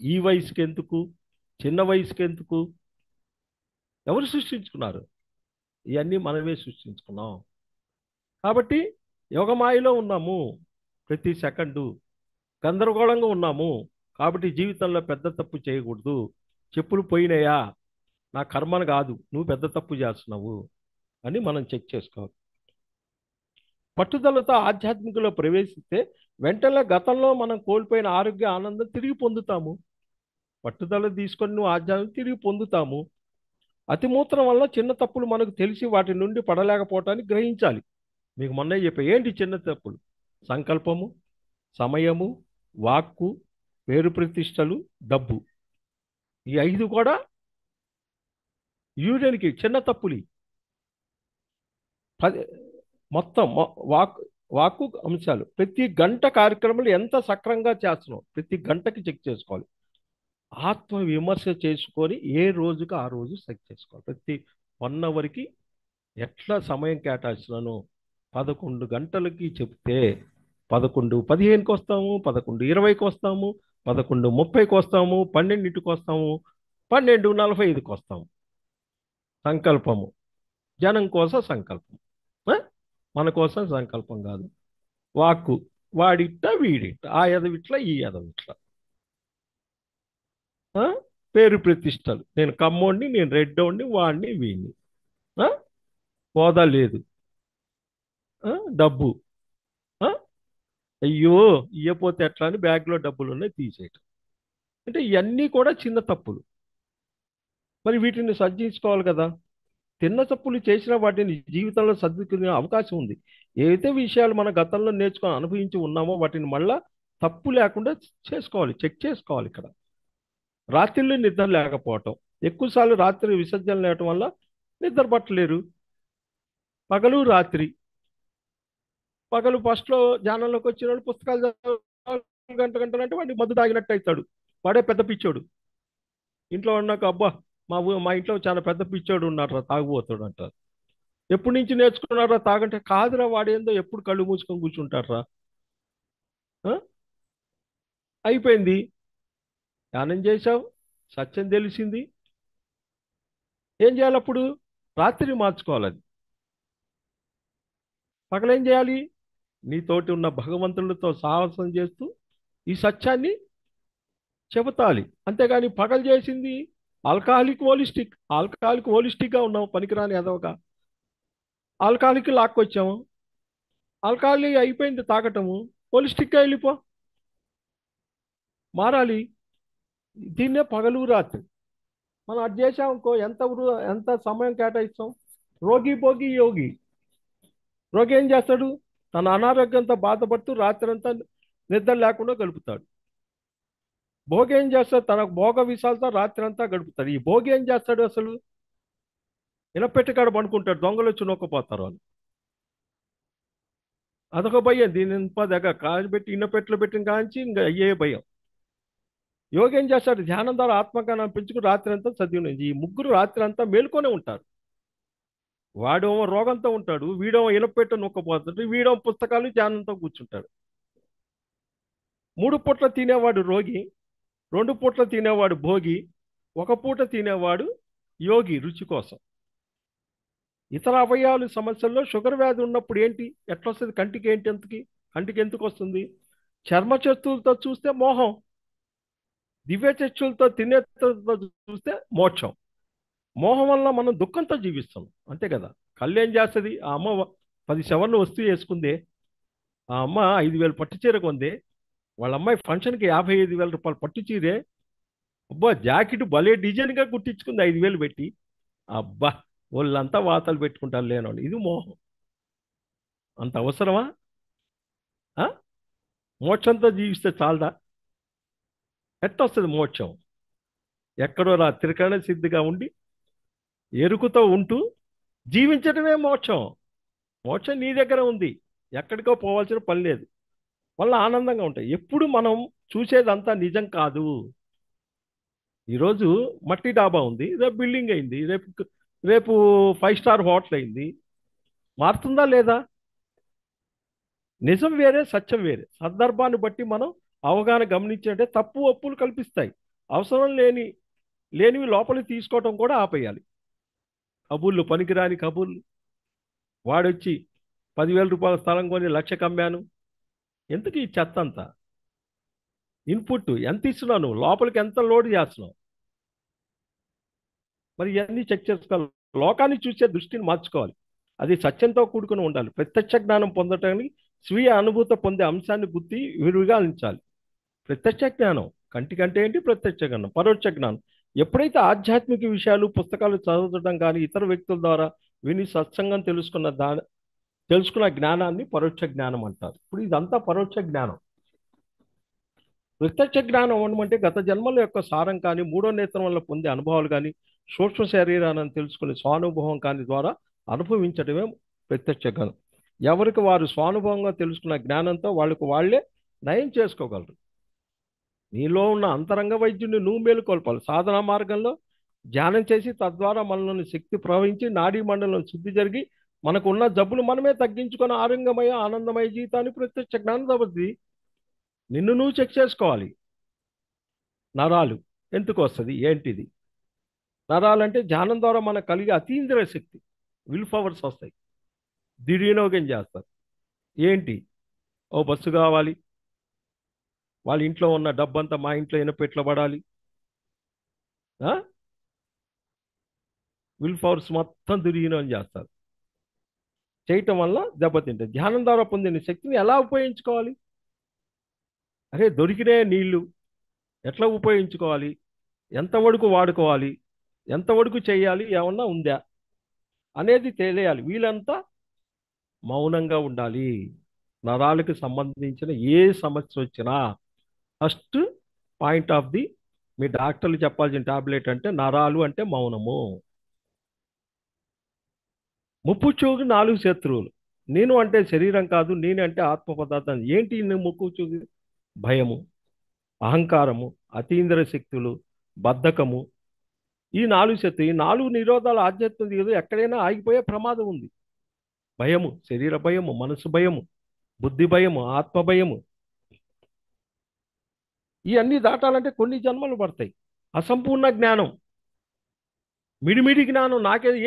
ఈ వయసుకి ఎందుకు, చిన్న వయసుకి ఎందుకు? ఎవరు సృష్టించుకున్నారు? ఇవన్నీ మనమే సృష్టించుకున్నాం. కాబట్టి యోగమాయలో ఉన్నాము, ప్రతి సెకండు గందరగోళంగా ఉన్నాము. కాబట్టి జీవితంలో పెద్ద తప్పు చేయకూడదు. చెప్పులు పోయినాయా, నా కర్మను కాదు, నువ్వు పెద్ద తప్పు చేస్తున్నావు అని మనం చెక్ చేసుకోవాలి. పట్టుదలతో ఆధ్యాత్మికలో ప్రవేశిస్తే వెంటనే గతంలో మనం కోల్పోయిన ఆరోగ్య ఆనందం తిరిగి పొందుతాము. పట్టుదల తీసుకొని నువ్వు ఆధ్యాత్మిక తిరిగి పొందుతాము. అతిమూత్రం వల్ల చిన్న తప్పులు మనకు తెలిసి వాటి నుండి పడలేకపోవటానికి గ్రహించాలి. మీకు మొన్నే చెప్పా, ఏంటి చిన్న తప్పులు? సంకల్పము, సమయము, వాక్కు, పేరు ప్రతిష్టలు, డబ్బు. ఈ 5 కూడా యూరియన్కి చిన్న తప్పులు. 10 మొత్తం వాక్ వాక్కు అంశాలు ప్రతి గంట కార్యక్రమాలు ఎంత సక్రమంగా చేస్తున్నాం ప్రతి గంటకి చెక్ చేసుకోవాలి. ఆత్మ విమర్శ చేసుకొని ఏ రోజుకి ఆ రోజు సెట్ చేసుకోవాలి. ప్రతి 1 అవర్కి ఎట్లా సమయం కేటాయిస్తున్నాను. 11 గంటలకి చెప్తే 11:15కి వస్తాము, 11:20కి వస్తాము, 11:30కి వస్తాము, 12కి వస్తాము, 12:45కి వస్తాము. సంకల్పము జనం కోసం సంకల్పం, ఆ? మన కోసం సంకల్పం కాదు. వాక్కు వాడిట్ట వీడిట్ట, ఆ ఎదవిట్ల ఈ ఎదవిట్ల, ఆ? పేరు ప్రతిష్టలు, నేను కమ్మోడిని, నేను రెడ్డోడిని, వాడిని వీడిని, ఆ? హోదా లేదు, ఆ? డబ్బు, ఆ? అయ్యో ఇయ్యపోతే ఎట్లా అని బ్యాగ్లో డబ్బులు ఉన్నాయి తీసేయటం. అంటే ఇవన్నీ కూడా చిన్న తప్పులు. మరి వీటిని సర్జించుకోవాలి కదా. చిన్న తప్పులు చేసిన వాటిని జీవితంలో సర్దుకునే అవకాశం ఉంది. ఏవైతే విషయాలు మన గతంలో నేర్చుకొని అనుభవించి ఉన్నామో వాటిని మళ్ళా తప్పు లేకుండా చేసుకోవాలి, చెక్ చేసుకోవాలి. ఇక్కడ రాత్రిళ్ళు నిద్ర లేకపోవటం, ఎక్కువసార్లు రాత్రి విసర్జన లేవటం వల్ల నిద్ర పట్టలేరు. పగలు రాత్రి, పగలు ఫస్ట్లో ధ్యానంలోకి వచ్చిన వాళ్ళు పుస్తకాలు గంట గంటలు అంటే వాడిని మద్దు తాగినట్టు అవుతాడు. వాడే పెద్ద పిచ్చోడు. ఇంట్లో ఉన్నాక అబ్బా మా ఇంట్లో చాలా పెద్ద పిచ్చోడు ఉన్నారా తాగుబోతాడు అంటారు. ఎప్పటి నుంచి నేర్చుకున్నారా తాగంటే, కాదురా వాడేందో ఎప్పుడు కళ్ళు మూసుకొని కూర్చుంటారా. ఆ? అయిపోయింది. ధ్యానం చేశావు, సత్యం తెలిసింది, ఏం చేయాలి అప్పుడు? రాత్రి మార్చుకోవాలి. అది పగలేం చేయాలి? నీతోటి ఉన్న భగవంతుడితో సాహసం చేస్తూ ఈ సత్యాన్ని చెబుతాలి. అంతేగాని పగలు చేసింది ఆల్కహాలిక్ హోలిస్టిక్గా ఉన్నావు, పనికిరాని ఎదవగా ఆల్కహాలిక్ లాక్కొచ్చాము. ఆల్కహాలిక్ అయిపోయింది తాగటము, హోలిస్టిక్గా వెళ్ళిపో, మారాలి. దీన్నే పగలు రాత్రి. మనం అది చేసాం ఇంకో ఎంత సమయం కేటాయిస్తాం. రోగి భోగి యోగి. రోగి ఏం చేస్తాడు? తన అనారోగ్యంతో బాధపడుతూ రాత్రంతా నిద్ర లేకుండా గడుపుతాడు. భోగి ఏం చేస్తాడు? తన భోగ విశాలతో రాత్రి అంతా గడుపుతాడు. ఈ భోగి ఏం చేస్తాడు అసలు? ఇనపెట్టకాడ పడుకుంటాడు, దొంగలు వచ్చి నొక్కపోతారు వాళ్ళు. అదొక భయం. దీని దగ్గర కాయబెట్టి ఇన్నపెట్టలు పెట్టిన కాంచి ఇంకా అయ్యే భయం. యోగి ఏం చేస్తాడు? ధ్యానం ద్వారా ఆత్మజ్ఞానం పెంచుకుని రాత్రి అంతా చదివి. ఈ ముగ్గురు రాత్రి అంతా మేల్కొనే ఉంటారు. వాడేమో రోగంతో ఉంటాడు, వీడేమో ఇనపెట్ట నొక్కపోతాడు, వీడేమో పుస్తకాలు ధ్యానంతో కూర్చుంటాడు. 3 పూట్ల తినేవాడు రోగి, 2 పూట్ల తినేవాడు భోగి, 1 పూట తినేవాడు యోగి రుచి కోసం. ఇతర అవయవాలు సమస్యల్లో షుగర్ వ్యాధి ఉన్నప్పుడు ఏంటి ఎట్లా వస్తుంది? కంటికి ఎందుకు వస్తుంది? చర్మ చతులతో చూస్తే మోహం, దివ్య చక్షులతో తినేతో చూస్తే మోక్షం. మోహం వల్ల మనం దుఃఖంతో జీవిస్తాం, అంతే కదా. కళ్ళు ఏం చేస్తుంది? ఆ అమ్మ 10 సెవర్లు వస్తువు వేసుకుందే, ఆ అమ్మ 5,000 పట్టు చీర కొందే, వాళ్ళ అమ్మాయి ఫంక్షన్కి 55,000 రూపాయలు పట్టు చీరే, అబ్బా జాకెట్ భలే డిజైన్గా కుట్టించుకుంది 5,000 పెట్టి. అబ్బా వాళ్ళంతా వాతలు పెట్టుకుంటారు లేనోళ్ళు. ఇది మోహం. అంత అవసరమా? ఆ? మోక్షంతో జీవిస్తే చాలదా? ఎట్టొస్తుంది మోక్షం? ఎక్కడో త్రికరణ సిద్ధిగా ఉండి ఎరుకుతో ఉంటూ జీవించడమే మోక్షం. మోక్షం నీ దగ్గర ఉంది, ఎక్కడికో పోవాల్సిన పని లేదు. వల్ల ఆనందంగా ఉంటాయి. ఎప్పుడు మనం చూసేదంతా నిజం కాదు. ఈరోజు మట్టి డాబా ఉంది, రేపు బిల్డింగ్ అయింది, రేపు 5 స్టార్ హోటల్ అయింది. మారుతుందా లేదా? నిజం వేరే, సత్యం వేరే. సందర్భాన్ని బట్టి మనం అవగాహన గమనించే తప్పు ఒప్పులు కల్పిస్తాయి. అవసరం లేనివి లోపలికి తీసుకోవటం కూడా ఆపేయాలి. కబుర్లు, పనికిరాని కబుర్లు. వాడొచ్చి 10,000 రూపాయల స్థలం కొని 1,00,000 అమ్మాను. ఎందుకు ఈ చెత్త అంతా? ఇన్పుట్ ఎంత ఇస్తున్నావు నువ్వు? లోపలికి ఎంత లోడ్ చేస్తున్నావు? మరి ఇవన్నీ చెక్ చేసుకోవాలి. లోకాన్ని చూసే దృష్టిని మార్చుకోవాలి. అది సత్యంతో కూడుకుని ఉండాలి. ప్రత్యక్ష జ్ఞానం పొందటానికి స్వీయ అనుభూత పొందే అంశాన్ని బుద్ధి విరివిగా అందించాలి. ప్రత్యక్ష జ్ఞానం కంటికంటే ఏంటి? ప్రత్యక్ష జ్ఞానం, పరోక్ష జ్ఞానం. ఎప్పుడైతే ఆధ్యాత్మిక విషయాలు పుస్తకాలు చదవడం కానీ ఇతర వ్యక్తుల ద్వారా విని సత్సంగం తెలుసుకున్న జ్ఞానాన్ని పరోక్ష జ్ఞానం అంటారు. ఇప్పుడు ఇదంతా పరోక్ష జ్ఞానం. ప్రత్యక్ష జ్ఞానం అంటే గత జన్మల యొక్క సారం కానీ, మూడో నేత్రం వల్ల పొందే అనుభవాలు కానీ, సూక్ష్మ శరీరాన్ని తెలుసుకునే స్వానుభవం కానీ ద్వారా అనుభవించడమే ప్రత్యక్ష జ్ఞానం. ఎవరికి వారు స్వానుభవంగా తెలుసుకున్న జ్ఞానంతో వాళ్ళకు వాళ్ళే నయం చేసుకోగలరు. నీలో ఉన్న అంతరంగ వైద్యుని నువ్వు మేలుకొల్పాలి. సాధనా మార్గంలో ధ్యానం చేసి తద్వారా మనలోని శక్తి ప్రవహించి నాడీ మండలం శుద్ధి జరిగి మనకున్న జబ్బులు మనమే తగ్గించుకొని ఆరోగ్యమయ ఆనందమయ జీవితాన్ని ప్రత్యక్ష జ్ఞానం అవుతుంది. నిన్ను నువ్వు చెక్ చేసుకోవాలి. నరాలు ఎందుకు వస్తుంది ఏంటిది? నరాలంటే ధ్యానం ద్వారా మనకు కలిగే అతీంద్రియ శక్తి, విల్ పవర్స్ వస్తాయి. దుర్వినియోగం చేస్తారు. ఏంటి? ఓ బస్సు కావాలి, వాళ్ళ ఇంట్లో ఉన్న డబ్బంతా మా ఇంట్లో ఇనపెట్లో పడాలి. విల్ పవర్స్ మొత్తం దుర్వినియోగం చేస్తారు. చేయటం వల్ల దెబ్బతింటుంది. ధ్యానం ద్వారా పొందిన శక్తిని ఎలా ఉపయోగించుకోవాలి? అరే దొరికినే నీళ్లు ఎట్లా ఉపయోగించుకోవాలి, ఎంతవరకు వాడుకోవాలి, ఎంతవరకు చేయాలి, ఏమన్నా ఉందా అనేది తెలియాలి. వీళ్ళంతా మౌనంగా ఉండాలి. నరాలకు సంబంధించిన ఏ సమస్య వచ్చినా ఫస్ట్ పాయింట్ ఆఫ్ ది మీ డాక్టర్లు చెప్పాల్సిన టాబ్లెట్ అంటే నరాలు అంటే మౌనము. ముప్పు చూగు 4 శత్రువులు. నేను అంటే శరీరం కాదు, నేను అంటే ఆత్మ పదార్థం. ఏంటి ముప్పు చూగు? భయము, అహంకారము, అతీంద్రియ శక్తులు, బద్ధకము. ఈ 4 శత్రువు. ఈ 4 నిరోధాలు ఆధ్యాత్మిక ఎక్కడైనా ఆగిపోయే ప్రమాదం ఉంది. భయము, శరీర భయము, మనసు భయము, బుద్ధి భయము, ఆత్మ భయము. ఇవన్నీ దాటాలంటే కొన్ని జన్మలు పడతాయి. అసంపూర్ణ జ్ఞానం, మిడిమిడి జ్ఞానం.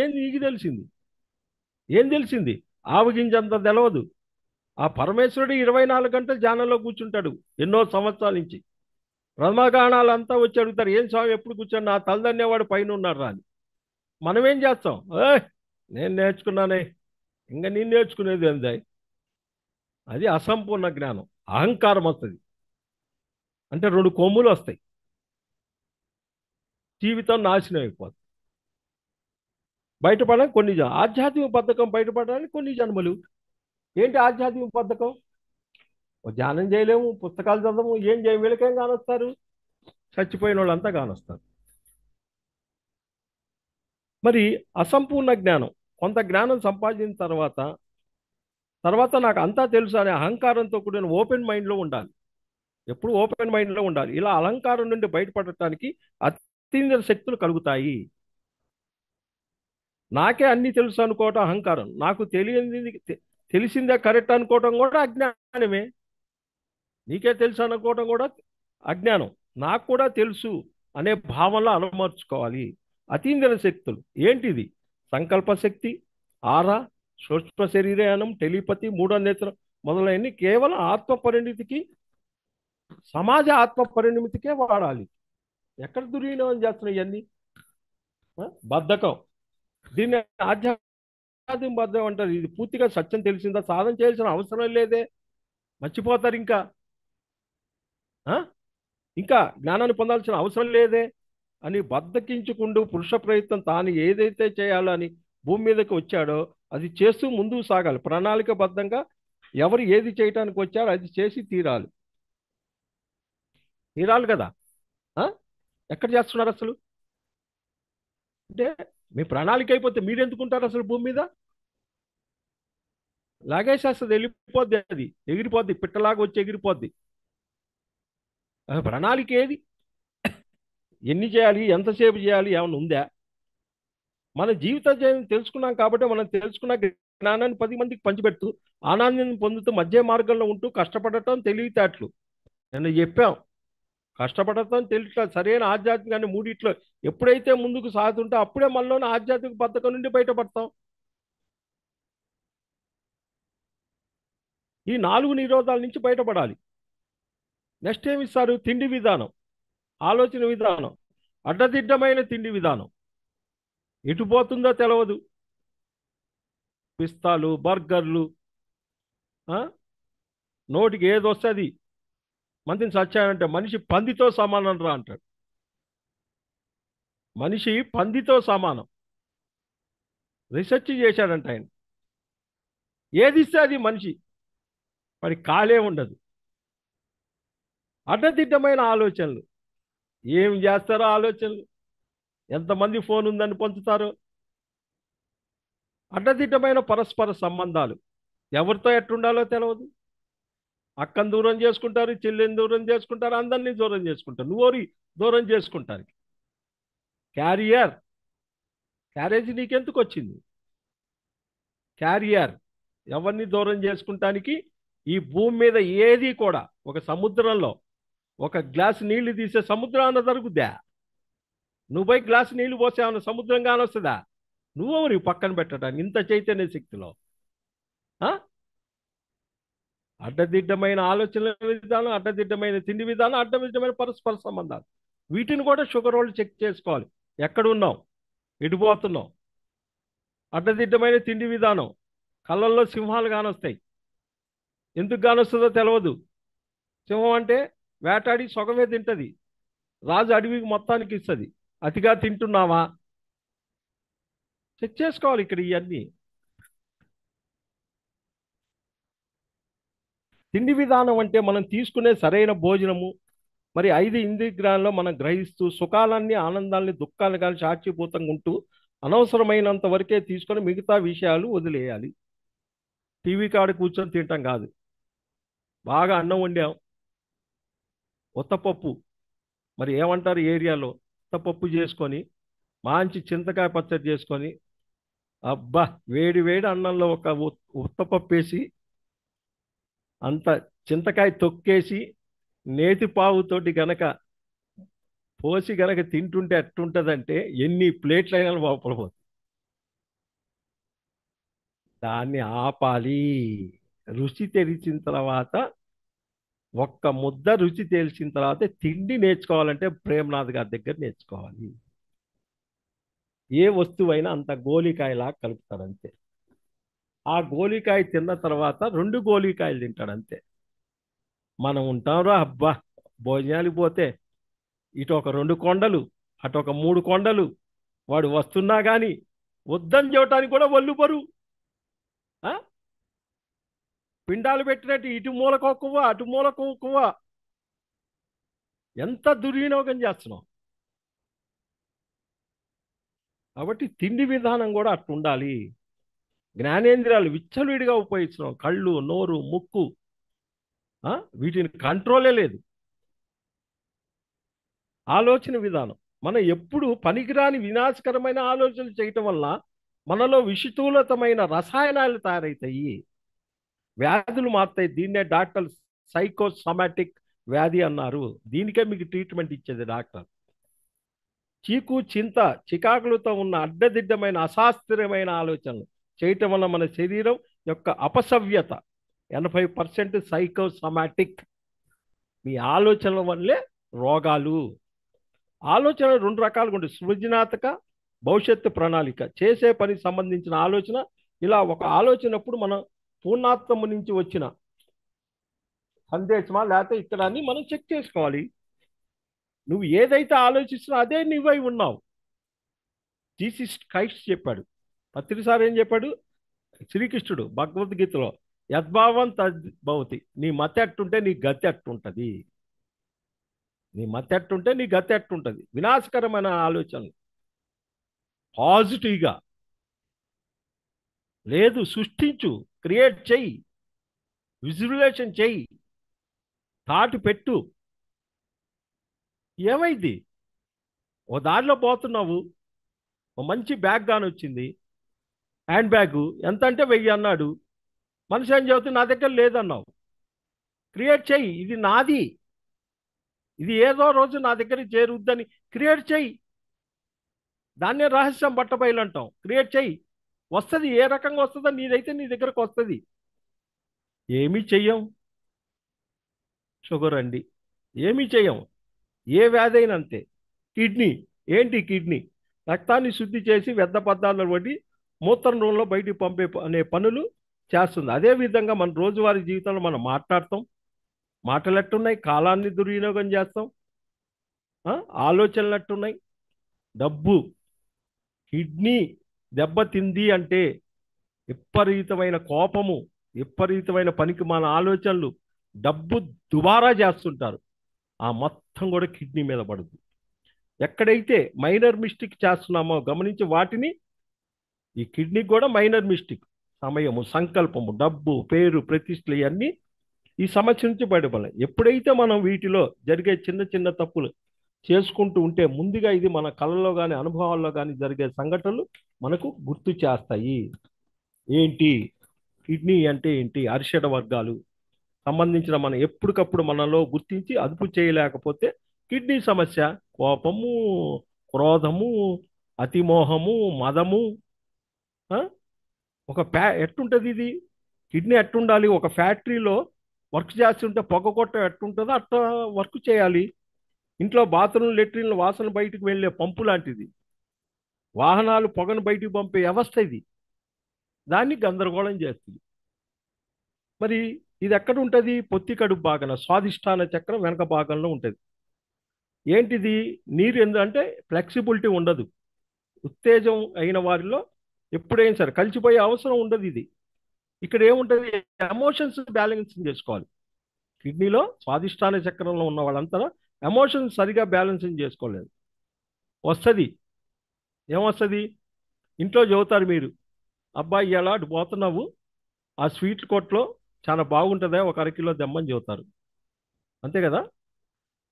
ఏం నీకు తెలిసింది? ఏం తెలిసింది? ఆవగింజంత తెలవదు. ఆ పరమేశ్వరుడు 24 గంటలు ధ్యానంలో కూర్చుంటాడు ఎన్నో సంవత్సరాల నుంచి. బ్రహ్మగాణాలంతా వచ్చి అడుగుతారు, ఏం స్వామి ఎప్పుడు కూర్చొని నా తల్లిదన్నేవాడు పైన ఉన్నాడు రా అని. మనం ఏం చేస్తాం? నేను నేర్చుకున్నానే, ఇంకా నేను నేర్చుకునేది ఏంది? అది అసంపూర్ణ జ్ఞానం. అహంకారం వస్తుంది అంటే 2 కొమ్ములు వస్తాయి, జీవితం నాశనం అయిపోతుంది. బయటపడడానికి కొన్ని ఆధ్యాత్మిక బద్ధకం బయటపడడానికి కొన్ని జన్మలు. ఏంటి ఆధ్యాత్మిక బద్ధకం? ధ్యానం చేయలేము, పుస్తకాలు చదవము, ఏం చేయ వీళ్ళకేం కానొస్తారు? చచ్చిపోయిన వాళ్ళంతా కానొస్తారు. మరి అసంపూర్ణ జ్ఞానం, కొంత జ్ఞానం సంపాదించిన తర్వాత నాకు అంతా తెలుసు అనే అహంకారంతో కూడిన ఓపెన్ మైండ్లో ఉండాలి. ఎప్పుడు ఓపెన్ మైండ్లో ఉండాలి. ఇలా అలంకారం నుండి బయటపడటానికి అతీంద్రియ శక్తులు కలుగుతాయి. నాకే అన్ని తెలుసు అనుకోవటం అహంకారం. నాకు తెలిసిందే కరెక్ట్ అనుకోవటం కూడా అజ్ఞానమే. నీకే తెలుసు అనుకోవటం కూడా అజ్ఞానం. నాకు కూడా తెలుసు అనే భావనలో అలమర్చుకోవాలి. అతీంద్రియ శక్తులు ఏంటిది? సంకల్ప శక్తి, ఆరా, సూక్ష్మ శరీరయానం, టెలిపతి, మూడో నేత్రం మొదలైనవి కేవలం ఆత్మ పరిణితికి, సమాజ ఆత్మ పరిణితికే వాడాలి. ఎక్కడ దుర్వినియోగం చేస్తున్నాయి ఇవన్నీ? బద్ధకం. దీన్ని ఆధ్యాత్మిక బద్ధం అంటారు. ఇది పూర్తిగా సత్యం తెలిసిందా? సాధన చేయాల్సిన అవసరం లేదే, మర్చిపోతారు. ఇంకా జ్ఞానాన్ని పొందాల్సిన అవసరం లేదే అని బద్దకించుకుంటూ పురుష ప్రయత్నం తాను ఏదైతే చేయాలో అని భూమి మీదకి వచ్చాడో అది చేస్తూ ముందుకు సాగాలి. ప్రణాళికబద్ధంగా ఎవరు ఏది చేయటానికి వచ్చారో అది చేసి తీరాలి కదా. ఎక్కడ చేస్తున్నారు అసలు? అంటే మీ ప్రణాళిక అయిపోతే మీరు ఎందుకుంటారు అసలు భూమి మీద? లాగేసేస్తుంది, వెళ్ళిపోద్ది, అది ఎగిరిపోద్ది, పిట్టలాగా వచ్చి ఎగిరిపోద్ది. ప్రణాళిక ఏది? ఎన్ని చేయాలి, ఎంతసేపు చేయాలి, ఏమన్నా ఉందా? మన జీవిత తెలుసుకున్నాం కాబట్టి మనం తెలుసుకున్న జ్ఞానాన్ని 10 మందికి పంచిపెడుతూ ఆనందాన్ని పొందుతూ మధ్య మార్గంలో ఉంటూ కష్టపడటం తెలివితేటలు. నేను చెప్పాం, కష్టపడటం తెలియట్ల సరైన ఆధ్యాత్మికాన్ని మూడిట్లో ఎప్పుడైతే ముందుకు సాగుతుంటే అప్పుడే మనలోని ఆధ్యాత్మిక బద్ధకం నుండి బయటపడతాం. ఈ 4 నిరోధాల నుంచి బయటపడాలి. నెక్స్ట్ ఏమి ఇస్తారు? తిండి విధానం, ఆలోచన విధానం, అడ్డదిడ్డమైన తిండి విధానం. ఎటు పోతుందో తెలియదు. పిస్తాలు, బర్గర్లు, నోటికి ఏది వస్తుంది. మందిని సచ్చాయంటే మనిషి పందితో సమానం రా అంటాడు. మనిషి పందితో సమానం. రీసెర్చ్ చేశాడంట ఆయన. ఏది ఇస్తే అది మనిషి, మరి కాలే ఉండదు. అడ్డదిడ్డమైన ఆలోచనలు. ఏం చేస్తారో ఆలోచనలు, ఎంతమంది ఫోన్ ఉందని పొందుతారో. అడ్డదిడ్డమైన పరస్పర సంబంధాలు. ఎవరితో ఎట్టుండాలో తెలియదు. అక్కని దూరం చేసుకుంటారు, చెల్లిని దూరం చేసుకుంటారు, అందరినీ దూరం చేసుకుంటారు. నువ్వోరి దూరం చేసుకుంటారు. క్యారియర్, క్యారేజ్ నీకెందుకు వచ్చింది? క్యారియర్ ఎవరిని దూరం చేసుకుంటానికి ఈ భూమి మీద ఏది కూడా, ఒక సముద్రంలో ఒక గ్లాస్ నీళ్లు తీసే సముద్రాన్ని జరుగుద్దా? నువ్వు పోయి గ్లాస్ నీళ్లు పోసేమన్నా సముద్రం కానొస్తుందా? నువ్వెవరి పక్కన పెట్టడానికి ఇంత చైతన్య శక్తిలో? ఆ? అడ్డదిడ్డమైన ఆలోచన విధానం, అడ్డదిడ్డమైన తిండి విధానం, అడ్డదిడ్డమైన పరస్పర సంబంధాలు, వీటిని కూడా షుగర్ వాళ్ళు చెక్ చేసుకోవాలి. ఎక్కడున్నాం, ఎడిపోతున్నాం. అడ్డదిడ్డమైన తిండి విధానం, కళ్ళల్లో సింహాలు కానొస్తాయి. ఎందుకు కానొస్తుందో తెలియదు. సింహం అంటే వేటాడి సొగమే తింటది, రాజు అడవికి మొత్తానికి ఇస్తుంది. అతిగా తింటున్నావా? చెక్ చేసుకోవాలి ఇక్కడ ఇవన్నీ. తిండి విధానం అంటే మనం తీసుకునే సరైన భోజనము, మరి 5 ఇంద్రియాలలో మనం గ్రహిస్తూ సుఖాలన్నీ, ఆనందాలని, దుఃఖాలు కానీ సాక్షిభూతంగా ఉంటూ అనవసరమైనంత వరకే తీసుకొని మిగతా విషయాలు వదిలేయాలి. టీవీ కాడ కూర్చొని తింటాం కాదు. బాగా అన్నం వండాం, ఉత్తపప్పు, మరి ఏమంటారు ఏరియాలో, ఉత్తపప్పు చేసుకొని మంచి చింతకాయ పచ్చడి చేసుకొని, అబ్బా, వేడి వేడి అన్నంలో ఒక ఉత్తపప్పు వేసి, అంత చింతకాయ తొక్కేసి, నేతి పావుతోటి గనక పోసి గనక తింటుంటే ఎట్టుంటదంటే ఎన్ని ప్లేట్లైనా లోపల పోతుంది. దాన్ని ఆపాలి. రుచి తెలిసిన తర్వాత, ఒక్క ముద్ద రుచి తెలిసిన తర్వాత తిండి నేర్చుకోవాలంటే ప్రేమనాథ్ గారి దగ్గర నేర్చుకోవాలి. ఏ వస్తువైనా అంత గోలికాయలా కలుపుతాడు అంతే. ఆ గోలికాయ తిన్న తర్వాత 2 గోలికాయలు తింటాడు అంతే. మనం ఉంటాంరా అబ్బా, భోజనానికి పోతే ఇటు ఒక 2 కొండలు, అటు ఒక 3 కొండలు, వాడు వస్తున్నా కానీ వద్దని చెప్పడానికి కూడా ఒళ్ళు బరువు. ఆ? పిండాలు పెట్టినట్టు ఇటు మూలకు కువ్వ, అటు మూలకు కువ్వ. ఎంత దుర్వినియోగం చేస్తున్నాం. కాబట్టి తిండి విధానం కూడా అట్లా ఉండాలి. జ్ఞానేంద్రియాలు విచ్చలవిడిగా ఉపయోగిస్తున్నాం. కళ్ళు, నోరు, ముక్కు, వీటిని కంట్రోలే లేదు. ఆలోచన విధానం, మనం ఎప్పుడు పనికిరాని వినాశకరమైన ఆలోచనలు చేయటం వల్ల మనలో విషతులతమైన రసాయనాలు తయారవుతాయి, వ్యాధులు మారుతాయి. దీన్నే డాక్టర్ సైకోసమాటిక్ వ్యాధి అన్నారు. దీనికే మీకు ట్రీట్మెంట్ ఇచ్చేది డాక్టర్. చీకు, చింత, చికాకులతో ఉన్న అడ్డదిడ్డమైన అశాస్త్రీయమైన ఆలోచనలు చేయటం వల్ల మన శరీరం యొక్క అపసవ్యత 80% సైకోసమాటిక్. మీ ఆలోచనల వల్లే రోగాలు. ఆలోచన 2 రకాలుగా ఉంటుంది: సృజనాత్మక, భవిష్యత్తు ప్రణాళిక. చేసే పనికి సంబంధించిన ఆలోచన. ఇలా ఒక ఆలోచనప్పుడు మనం పూర్ణాత్మ నుంచి వచ్చిన సందేశమా లేకపోతే ఇక్కడ అని మనం చెక్ చేసుకోవాలి. నువ్వు ఏదైతే ఆలోచిస్తున్నా అదే నువ్వై ఉన్నావు. జీసస్ క్రైస్ట్ చెప్పాడు. పత్రిసారి ఏం చెప్పాడు? శ్రీకృష్ణుడు భగవద్గీతలో, యద్భావం తద్భవతి. నీ మతి ఎట్టుంటే నీ గతి ఎట్టుంటది. నీ మతి ఎట్టుంటే నీ గతి ఎట్టుంటది. వినాశకరమైన ఆలోచనలు పాజిటివ్గా లేదు, సృష్టించు, క్రియేట్ చెయ్యి, విజువలైజేషన్ చెయ్యి, థాట్ పెట్టు. ఏమైంది? ఓ దారిలో పోతున్నావు, ఓ మంచి బ్యాగ్ గాని వచ్చింది, హ్యాండ్ బ్యాగ్ ఎంత అంటే 1000 అన్నాడు. మనిషి ఏం చదువుతుంది, నా దగ్గర లేదన్నావు. క్రియేట్ చెయ్యి, ఇది నాది, ఇది ఏదో రోజు నా దగ్గరికి చేరుద్దని క్రియేట్ చెయ్యి. దాన్నే రహస్యం బట్టబయలు అంటాం. క్రియేట్ చెయ్యి, వస్తుంది. ఏ రకంగా వస్తుందో నీదైతే నీ దగ్గరకు వస్తుంది. ఏమీ చెయ్యం. షుగర్ అండి, ఏమీ చెయ్యం. ఏ వ్యాధి అయినా అంతే. కిడ్నీ, ఏంటి కిడ్నీ? రక్తాన్ని శుద్ధి చేసి వ్యర్థ పదార్థాలు పడి మూత్రం రూపంలో బయటికి పంపే అనే పనులు చేస్తుంది. అదేవిధంగా మన రోజువారీ జీవితంలో మనం మాట్లాడతాం, మాటలు ఎట్టున్నాయి, కాలాన్ని దుర్వినియోగం చేస్తాం, ఆలోచనలు ఎట్టున్నాయి. డబ్బు, కిడ్నీ దెబ్బతింది అంటే విపరీతమైన కోపము, విపరీతమైన పనికి మన ఆలోచనలు, డబ్బు దుబారా చేస్తుంటారు. ఆ మొత్తం కూడా కిడ్నీ మీద పడుతుంది. ఎక్కడైతే మైనర్ మిస్టేక్ చేస్తున్నామో గమనించి వాటిని, ఈ కిడ్నీ కూడా మైనర్ మిస్టేక్. సమయము, సంకల్పము, డబ్బు, పేరు, ప్రతిష్టలు ఇవన్నీ ఈ సమస్య నుంచి బయటపడాలి. ఎప్పుడైతే మనం వీటిలో జరిగే చిన్న చిన్న తప్పులు చేసుకుంటూ ఉంటే ముందుగా ఇది మన కళలో కానీ అనుభవాల్లో కానీ జరిగే సంఘటనలు మనకు గుర్తు చేస్తాయి. ఏంటి కిడ్నీ అంటే ఏంటి, అరిషడ్ వర్గాలు సంబంధించిన మనం ఎప్పటికప్పుడు మనలో గుర్తించి అదుపు చేయలేకపోతే కిడ్నీ సమస్య, కోపము, క్రోధము, అతిమోహము, మదము, ఆ? ఎట్టుంటది ఇది, కిడ్నీ ఎట్టుండాలి, ఒక ఫ్యాక్టరీలో వర్క్ చేస్తుంటే పొగ కొట్ట ఎట్టుంటుందో అట్లా వర్క్ చేయాలి. ఇంట్లో బాత్రూమ్ లెట్రిన్ల వాసన బయటకు వెళ్ళే పంపు లాంటిది, వాహనాలు పొగను బయటికి పంపే వ్యవస్థ ఇది. దాన్ని గందరగోళం చేస్తుంది. మరి ఇది ఎక్కడ ఉంటుంది, పొత్తి కడుపు భాగన స్వాదిష్టాన చక్రం వెనక భాగంలో ఉంటుంది. ఏంటిది, నీరు ఎందుకంటే ఫ్లెక్సిబిలిటీ ఉండదు. ఉత్తేజం అయిన వారిలో ఎప్పుడైనా సరే కలిసిపోయే అవసరం ఉండదు. ఇది ఇక్కడ ఏముంటుంది, ఎమోషన్స్ బ్యాలెన్సింగ్ చేసుకోవాలి. కిడ్నీలో స్వాదిష్టాన చక్రంలో ఉన్న వాళ్ళంతా ఎమోషన్స్ సరిగా బ్యాలెన్సింగ్ చేసుకోలేదు. వస్తుంది, ఏమొస్తుంది, ఇంట్లో చెబుతారు మీరు, అబ్బాయి ఎలా అటు పోతున్నావు, ఆ స్వీట్ కొట్లో చాలా బాగుంటుందా, ఒక అరకిలో దెమ్మని చెబుతారు. అంతే కదా,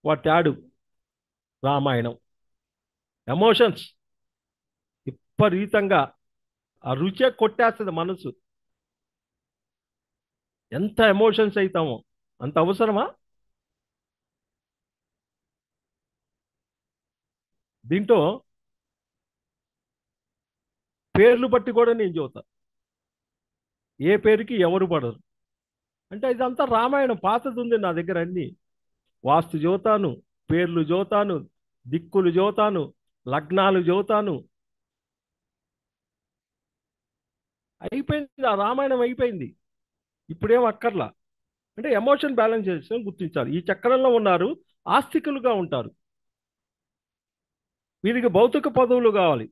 వాటి యాడు రామాయణం. ఎమోషన్స్ విపరీతంగా ఆ రుచే కొట్టేస్తుంది మనసు. ఎంత ఎమోషన్స్ అవుతామో అంత అవసరమా? దీంట్లో పేర్లు బట్టి కూడా నేను చెబుతా, ఏ పేరుకి ఎవరు పడరు. అంటే ఇదంతా రామాయణం, పాతది ఉంది నా దగ్గర అన్ని. వాస్తు చెబుతాను, పేర్లు చెబుతాను, దిక్కులు చెబుతాను, లగ్నాలు చెబుతాను. అయిపోయింది, ఆ రామాయణం అయిపోయింది. ఇప్పుడేం అక్కర్లా. అంటే ఎమోషన్ బ్యాలెన్స్ చేసుకొని గుర్తించాలి. ఈ చక్రంలో ఉన్నారు ఆస్తికులుగా ఉంటారు, వీరికి భౌతిక పదవులు కావాలి.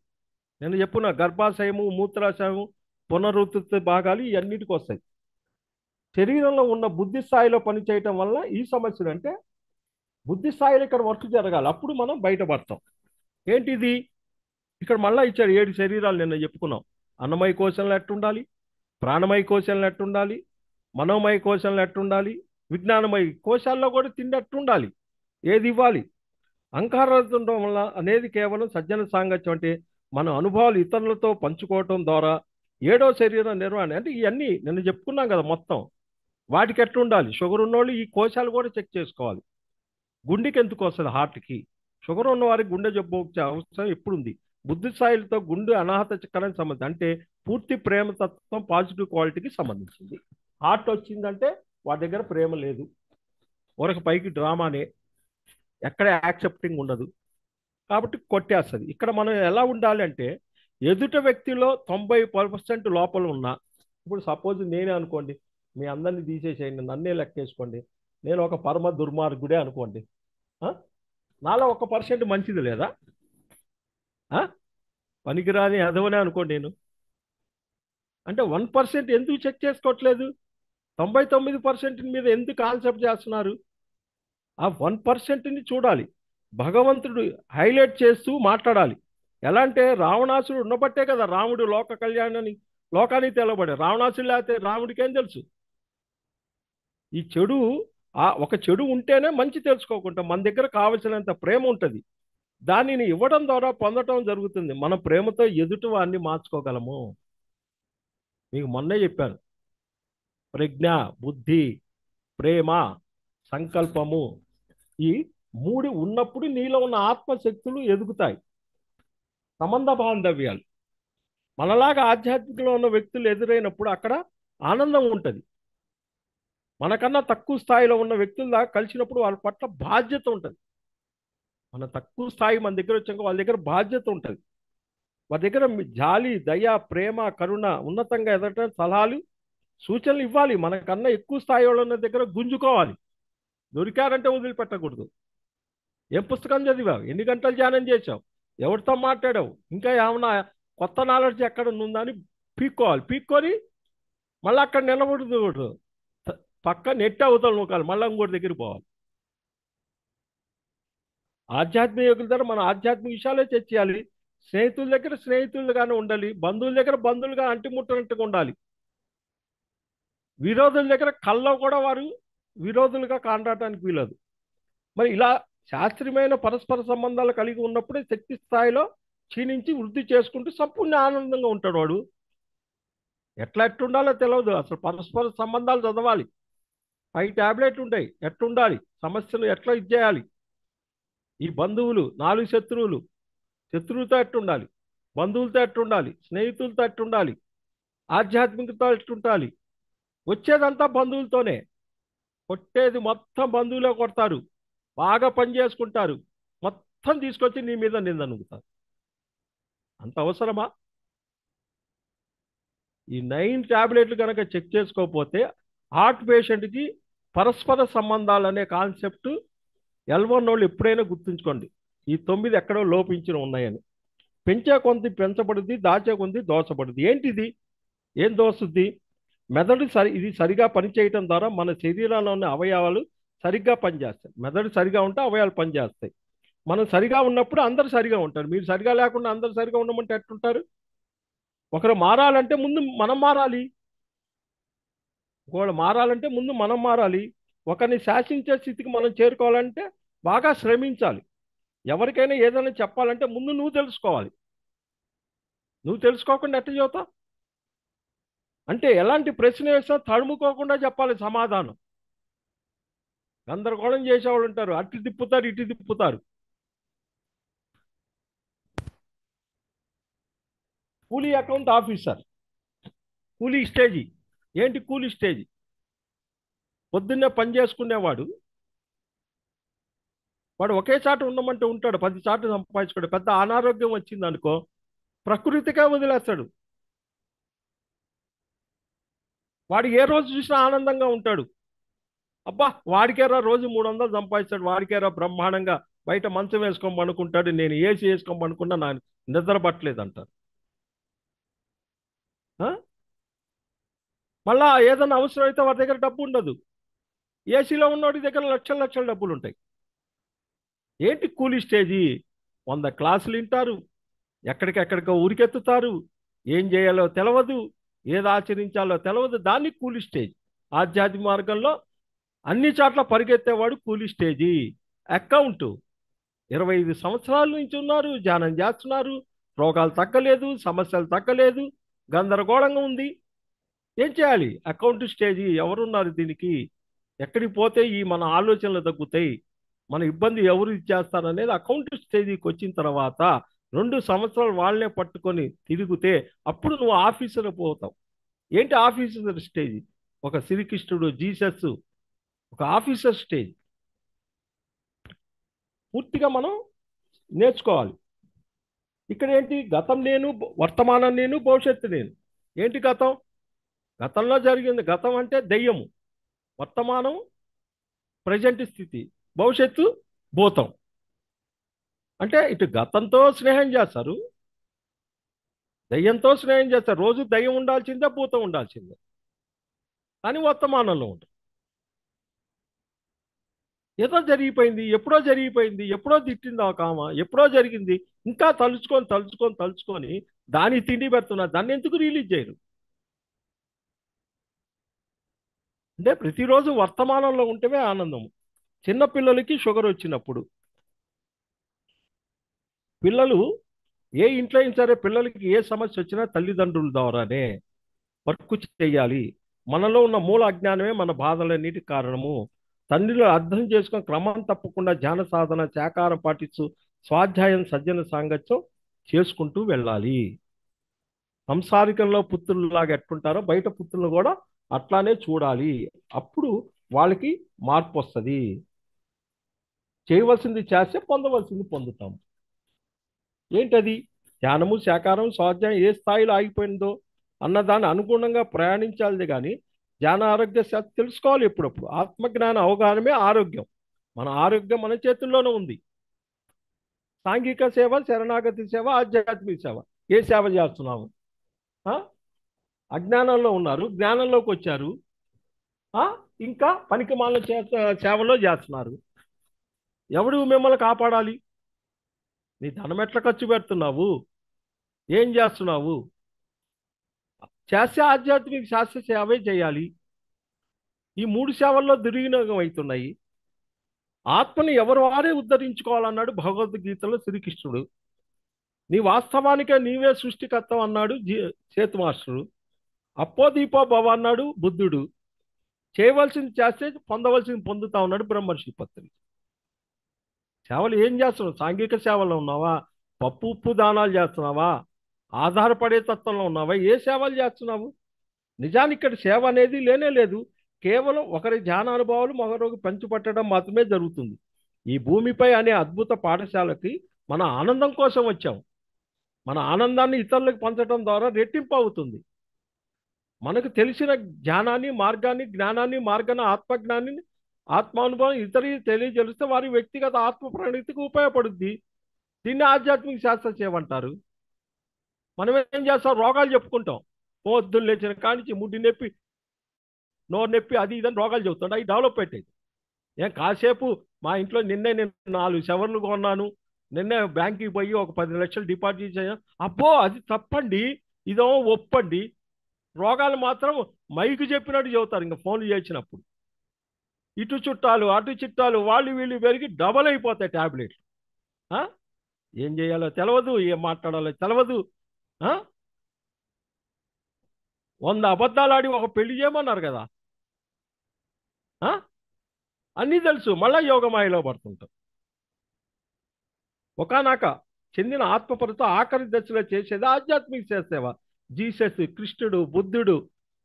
నేను చెప్పున గర్భాశయము, మూత్రాశయము, పునరుత్పత్తి భాగాలు ఇవన్నిటికి వస్తాయి. శరీరంలో ఉన్న బుద్ధి స్థాయిలో పనిచేయటం వల్ల ఈ సమస్యలు, అంటే బుద్ధి స్థాయిలో ఇక్కడ వర్క్ జరగాలి, అప్పుడు మనం బయటపడతాం. ఏంటిది, ఇక్కడ మళ్ళీ ఇచ్చారు 7 శరీరాలు నిన్న చెప్పుకున్నాం. అన్నమయ కోశంలో ఎట్టుండాలి, ప్రాణమయ కోశంలో ఎట్టుండాలి, మనోమయ కోశంలో ఎట్టుండాలి, విజ్ఞానమయ కోశాల్లో కూడా తిండి ఎట్టుండాలి, ఏది ఇవ్వాలి. అహంకారం వల్ల అనేది కేవలం సజ్జన సాంగత్యం, అంటే మన అనుభవాలు ఇతరులతో పంచుకోవటం ద్వారా 7వ శరీర నిర్వహణ. అంటే ఇవన్నీ నిన్న చెప్పుకున్నాం కదా మొత్తం, వాటికి ఎట్లుండాలి. షుగర్ ఉన్నోళ్ళు ఈ కోశాలు కూడా చెక్ చేసుకోవాలి. గుండెకి ఎందుకు వస్తుంది, హార్ట్కి. షుగర్ ఉన్న వారికి గుండె జబ్బు వచ్చే అవసరం ఎప్పుడు ఉంది. బుద్ధి స్థాయిలతో గుండె అనాహత చక్రానికి సంబంధించి, అంటే పూర్తి ప్రేమతత్వం పాజిటివ్ క్వాలిటీకి సంబంధించింది. హార్ట్ వచ్చిందంటే వాటి దగ్గర ప్రేమ లేదు, వరకు పైకి డ్రామానే, ఎక్కడ యాక్సెప్టింగ్ ఉండదు, కాబట్టి కొట్టేస్తుంది. ఇక్కడ మనం ఎలా ఉండాలి అంటే, ఎదుట వ్యక్తిలో 90% లోపల ఉన్నా, ఇప్పుడు సపోజ్ నేనే అనుకోండి, మీ అందరినీ తీసేసేయండి, నన్నే లెక్కేసుకోండి, నేను ఒక పరమ దుర్మార్గుడే అనుకోండి, ఆ? నాలో 1% మంచిది లేదా? ఆ? పనికిరాని ఎదవనే అనుకోండి నేను. అంటే 1% ఎందుకు చెక్ చేసుకోవట్లేదు, 99% మీద ఎందుకు కాన్సెప్ట్ చేస్తున్నారు? ఆ 1%ని చూడాలి, భగవంతుడు హైలైట్ చేస్తూ మాట్లాడాలి. ఎలా అంటే, రావణాసుడు ఉన్నబట్టే కదా రాముడు లోక కళ్యాణాన్ని లోకానికి తెలబడే. రావణాసుడు లేకపోతే రాముడికి ఏం తెలుసు? ఈ చెడు, ఒక చెడు ఉంటేనే మంచి తెలుసుకోకుండా మన దగ్గర కావలసినంత ప్రేమ ఉంటుంది, దానిని ఇవ్వడం ద్వారా పొందటం జరుగుతుంది. మన ప్రేమతో ఎదుటి వారిని మార్చుకోగలము. మీకు మొన్నే చెప్పాను, ప్రజ్ఞ, బుద్ధి, ప్రేమ, సంకల్పము, ఈ 3 ఉన్నప్పుడు నీలో ఉన్న ఆత్మశక్తులు ఎదుగుతాయి. సంబంధ బాంధవ్యాలు, మనలాగా ఆధ్యాత్మికలో ఉన్న వ్యక్తులు ఎదురైనప్పుడు అక్కడ ఆనందం ఉంటుంది. మనకన్నా తక్కువ స్థాయిలో ఉన్న వ్యక్తుల దాకా కలిసినప్పుడు వాళ్ళ పట్ల బాధ్యత ఉంటుంది. మన తక్కువ స్థాయి మన దగ్గర వచ్చాక వాళ్ళ దగ్గర బాధ్యత ఉంటుంది. వాళ్ళ దగ్గర జాలి, దయ, ప్రేమ, కరుణ, ఉన్నతంగా ఎదగటం సలహాలు, సూచనలు ఇవ్వాలి. మనకన్నా ఎక్కువ స్థాయి వాళ్ళ దగ్గర గుంజుకోవాలి. దొరికారంటే వదిలిపెట్టకూడదు. ఏం పుస్తకం చదివావు, ఎన్ని గంటలు ధ్యానం చేసావు, ఎవరితో మాట్లాడావు, ఇంకా ఏమన్నా కొత్త నాలెడ్జ్ ఎక్కడ ఉందని పీక్కోవాలి. పీక్కొని మళ్ళీ అక్కడ నిలబడదు, పక్క నెట్ అవుతాడు నూకాలి, మళ్ళీ ఇంకోటి దగ్గరికి పోవాలి. ఆధ్యాత్మిక యోగుల దగ్గర మన ఆధ్యాత్మిక విషయాలే చర్చించాలి. స్నేహితుల దగ్గర స్నేహితులుగానే ఉండాలి, బంధువుల దగ్గర బంధువులుగా అంటిముట్టనట్టుగా ఉండాలి. విరోధుల దగ్గర కల్లో కూడా వారు విరోధులుగా కాండటానికి వీలదు. మరి ఇలా శాస్త్రీయమైన పరస్పర సంబంధాలు కలిగి ఉన్నప్పుడే శక్తి స్థాయిలో క్షీణించి వృద్ధి చేసుకుంటూ సంపూర్ణ ఆనందంగా ఉంటాడు వాడు. ఎట్టుండాలో తెలియదు, అసలు పరస్పర సంబంధాలు చదవాలి. 5 టాబ్లెట్లు ఉంటాయి, ఎట్టుండాలి, సమస్యలు ఎట్లా ఇచ్చేయాలి, ఈ బంధువులు 4 శత్రువులు, శత్రువులతో ఎట్టుండాలి, బంధువులతో ఎట్టుండాలి, స్నేహితులతో ఎట్టుండాలి, ఆధ్యాత్మికతో ఎట్టుండాలి. వచ్చేదంతా బంధువులతోనే, కొట్టేది మొత్తం బంధువులే కొడతారు, బాగా పని చేసుకుంటారు, మొత్తం తీసుకొచ్చి నీ మీద నిందనుగుతారు. అంత అవసరమా? ఈ 9 టాబ్లెట్లు కనుక చెక్ చేసుకోకపోతే హార్ట్ పేషెంట్కి పరస్పర సంబంధాలు అనే కాన్సెప్ట్ L1 వాళ్ళు ఎప్పుడైనా గుర్తుంచుకోండి. ఈ 9 ఎక్కడో లోపించిన ఉన్నాయని. పెంచే కొంది పెంచబడుద్ది, దాచే కొంది దోచబడుద్ది. ఏంటిది? ఏం దోస్తుంది? మెదడు ఇది సరిగా పనిచేయటం ద్వారా మన శరీరంలో ఉన్న అవయవాలు సరిగ్గా పనిచేస్తాయి. మెదడు సరిగా ఉంటే అవయవాలు పనిచేస్తాయి. మనం సరిగా ఉన్నప్పుడు అందరు సరిగా ఉంటారు. మీరు సరిగా లేకుండా అందరు సరిగా ఉండమంటే ఎట్టుంటారు? ఒకరు మారాలంటే ముందు మనం మారాలి. ఒకవేళ మారాలంటే ముందు మనం మారాలి. ఒకరిని శాసించే స్థితికి మనం చేరుకోవాలంటే బాగా శ్రమించాలి. ఎవరికైనా ఏదైనా చెప్పాలంటే ముందు నువ్వు తెలుసుకోవాలి. నువ్వు తెలుసుకోకుండా ఎట్ట చెబుతావు? అంటే ఎలాంటి ప్రశ్న వేసినా తడుముకోకుండా చెప్పాలి సమాధానం. గందరగోళం చేసేవాళ్ళు ఉంటారు, అటు తిప్పుతారు ఇటు తిప్పుతారు. కూలీ అకౌంట్ ఆఫీసర్, కూలీ స్టేజీ. ఏంటి కూలీ స్టేజీ? పొద్దున్నే పని చేసుకునేవాడు, వాడు ఒకే చాట ఉండమంటే ఉంటాడు, 10 చాట్లు సంపాదించుకోడు. పెద్ద అనారోగ్యం వచ్చింది అనుకో, ప్రకృతిగా వదిలేస్తాడు. వాడు ఏ రోజు చూసినా ఆనందంగా ఉంటాడు. అబ్బా, వాడికేరా రోజు 300 సంపాదిస్తాడు, వాడికేరా బ్రహ్మాండంగా బయట మంచం వేసుకొని పడుకుంటాడు, నేను ఏసీ వేసుకొని పడుకున్నా నా నిద్ర పట్టలేదు అంటారు. మళ్ళా ఏదైనా అవసరం అయితే వాడి దగ్గర డబ్బు ఉండదు. ఏసీలో ఉన్నవాడి దగ్గర లక్షల లక్షల డబ్బులు ఉంటాయి. ఏంటి కూలీ స్టేజీ? 100 క్లాసులు వింటారు, ఎక్కడికెక్కడికో ఊరికెత్తుతారు, ఏం చేయాలో తెలియదు, ఏది ఆచరించాలో తెలియదు. దాన్ని కూలీ స్టేజ్. ఆధ్యాత్మిక మార్గంలో అన్ని చాట్ల పరిగెత్తేవాడు కూలీ స్టేజీ. అకౌంట్ 25 సంవత్సరాల నుంచి ఉన్నారు, ధ్యానం చేస్తున్నారు, రోగాలు తగ్గలేదు, సమస్యలు తగ్గలేదు, గందరగోళంగా ఉంది. ఏం చేయాలి? Account stage. ఎవరున్నారు దీనికి? ఎక్కడికి పోతే ఈ మన ఆలోచనలు తగ్గుతాయి, మన ఇబ్బంది ఎవరు ఇచ్చేస్తారనేది అకౌంట్ స్టేజీకి వచ్చిన తర్వాత 2 సంవత్సరాలు వాళ్ళనే పట్టుకొని తిరిగితే అప్పుడు నువ్వు ఆఫీసర్ పోతావు. ఏంటి ఆఫీసర్ స్టేజ్? ఒక శ్రీకృష్ణుడు, జీసస్, ఒక ఆఫీసర్ స్టేజ్. పూర్తిగా మనం నేర్చుకోవాలి. ఇక్కడ ఏంటి? గతం నేను, వర్తమానం నేను, భవిష్యత్తు నేను. ఏంటి గతం? గతంలో జరిగింది. గతం అంటే దెయ్యము. వర్తమానం ప్రజెంట్ స్థితి, భవిష్యత్తు భూతం. అంటే ఇటు గతంతో స్నేహం చేస్తారు, దయ్యంతో స్నేహం చేస్తారు. రోజు దయ్యం ఉండాల్సిందే, భూతం ఉండాల్సిందే, కానీ వర్తమానంలో ఉంటుంది. ఏదో జరిగిపోయింది, ఎప్పుడో జరిగిపోయింది, ఎప్పుడో తిట్టింది ఒక ఆమె, ఎప్పుడో జరిగింది, ఇంకా తలుచుకొని తలుచుకొని తలుచుకొని దాన్ని తిండి పెడుతున్నారు. దాన్ని ఎందుకు రిలీజ్ చేయరు? అంటే ప్రతిరోజు వర్తమానంలో ఉంటేనే ఆనందము. చిన్నపిల్లలకి షుగర్ వచ్చినప్పుడు, పిల్లలు ఏ ఇంట్లో అయినా సరే పిల్లలకి ఏ సమస్య వచ్చినా తల్లిదండ్రుల ద్వారానే వర్క్ చేయాలి. మనలో ఉన్న మూల అజ్ఞానమే మన బాధలన్నిటికి కారణము. తండ్రిలో అర్థం చేసుకొని క్రమం తప్పకుండా ధ్యాన సాధన, శాకారం పాటిస్తూ స్వాధ్యాయం, సజ్జన సాంగత్యం చేసుకుంటూ వెళ్ళాలి. సంసారికంలో పుత్రులలాగా ఎట్టుంటారో బయట పుత్రులను కూడా అట్లానే చూడాలి. అప్పుడు వాళ్ళకి మార్పు వస్తుంది. చేయవలసింది చేస్తే పొందవలసింది పొందుతాం. ఏంటది? ధ్యానము, శాకారం, స్వాధ్యాయం ఏ స్థాయిలో ఆగిపోయిందో అన్నదాన్ని అనుగుణంగా ప్రయాణించాలి. కానీ ధ్యాన ఆరోగ్య శాస్త్రం తెలుసుకోవాలి ఎప్పుడప్పుడు. ఆత్మజ్ఞాన అవగాహనమే ఆరోగ్యం. మన ఆరోగ్యం మన చేతుల్లోనే ఉంది. సాంఘిక సేవ, శరణాగతి సేవ, ఆధ్యాత్మిక సేవ. ఏ సేవ చేస్తున్నాము? అజ్ఞానంలో ఉన్నారు, జ్ఞానంలోకి వచ్చారు, ఇంకా పనికి మాల సేవలో చేస్తున్నారు. ఎవడు మిమ్మల్ని కాపాడాలి? నీ ధనం ఎట్లా ఖర్చు పెడుతున్నావు? ఏం చేస్తున్నావు? చేస్తే ఆధ్యాత్మిక శాస్త్ర సేవే చేయాలి. ఈ 3 సేవల్లో దుర్వినియోగం అవుతున్నాయి. ఆత్మని ఎవరు వారే ఉద్ధరించుకోవాలన్నాడు భగవద్గీతలో శ్రీకృష్ణుడు. నీ వాస్తవానికే నీవే సృష్టికర్త అన్నాడు సేతు మాస్టరు. అప్పో దీపో భవ అన్నాడు బుద్ధుడు. చేయవలసింది చేస్తే పొందవలసింది పొందుతా ఉన్నాడు బ్రహ్మర్షి పత్రి. సేవలు ఏం చేస్తున్నావు? సాంఘిక సేవలో ఉన్నావా? పప్పు ఉప్పు దానాలు చేస్తున్నావా? ఆధారపడే తత్వంలో ఉన్నావా? ఏ సేవలు చేస్తున్నావు? నిజానికి ఇక్కడ సేవ అనేది లేనే లేదు. కేవలం ఒకరి ధ్యానానుభవాలు మరొకరికి పంచిపట్టడం మాత్రమే జరుగుతుంది. ఈ భూమిపై అనే అద్భుత పాఠశాలకి మన ఆనందం కోసం వచ్చాం. మన ఆనందాన్ని ఇతరులకు పంచడం ద్వారా రెట్టింపు అవుతుంది. మనకు తెలిసిన జ్ఞానాన్ని, మార్గాన్ని, జ్ఞానాన్ని, మార్గాన్ని, ఆత్మజ్ఞానాన్ని, ఆత్మానుభవం ఇతరులకు తెలియజేస్తే వారి వ్యక్తిగత ఆత్మ ప్రణితికి ఉపయోగపడుద్ది. దీన్ని ఆధ్యాత్మిక శాస్త్ర సేవ అంటారు. మనం ఏం చేస్తాం? రోగాలు చెప్పుకుంటాం. పొద్దున్న లేచిన కానించి ముడ్డి నొప్పి, నోరు నొప్పి, అది ఇదని రోగాలు చెబుతుండే. అవి డెవలప్ పెట్టేది. ఏం కాసేపు మా ఇంట్లో నేను 4 షవర్లు కొన్నాను, నిన్నే బ్యాంకుకి పోయి ఒక 10 లక్షలు డిపాజిట్ చేయాలి. అబ్బో అది తప్పండి, ఇదో ఒప్పండి. రోగాలు మాత్రం మైకు చెప్పినట్టు చెబుతారు. ఇంకా ఫోన్లు చేసినప్పుడు ఇటు చుట్టాలు అటు చుట్టాలు వాళ్ళు వీళ్ళు పెరిగి డబల్ అయిపోతాయి ట్యాబ్లెట్లు. ఏం చేయాలో తెలియదు, ఏం మాట్లాడాలో తెలియదు. 100 అబద్ధాలు ఆడి ఒక పెళ్లి చేయమన్నారు కదా. అన్నీ తెలుసు, మళ్ళా యోగమాయలో పడుతుంటాం. ఒకనొక చెందిన ఆత్మపరితో ఆఖరి దశలో చేసేది ఆధ్యాత్మిక సేవ. జీసస్, కృష్ణుడు, బుద్ధుడు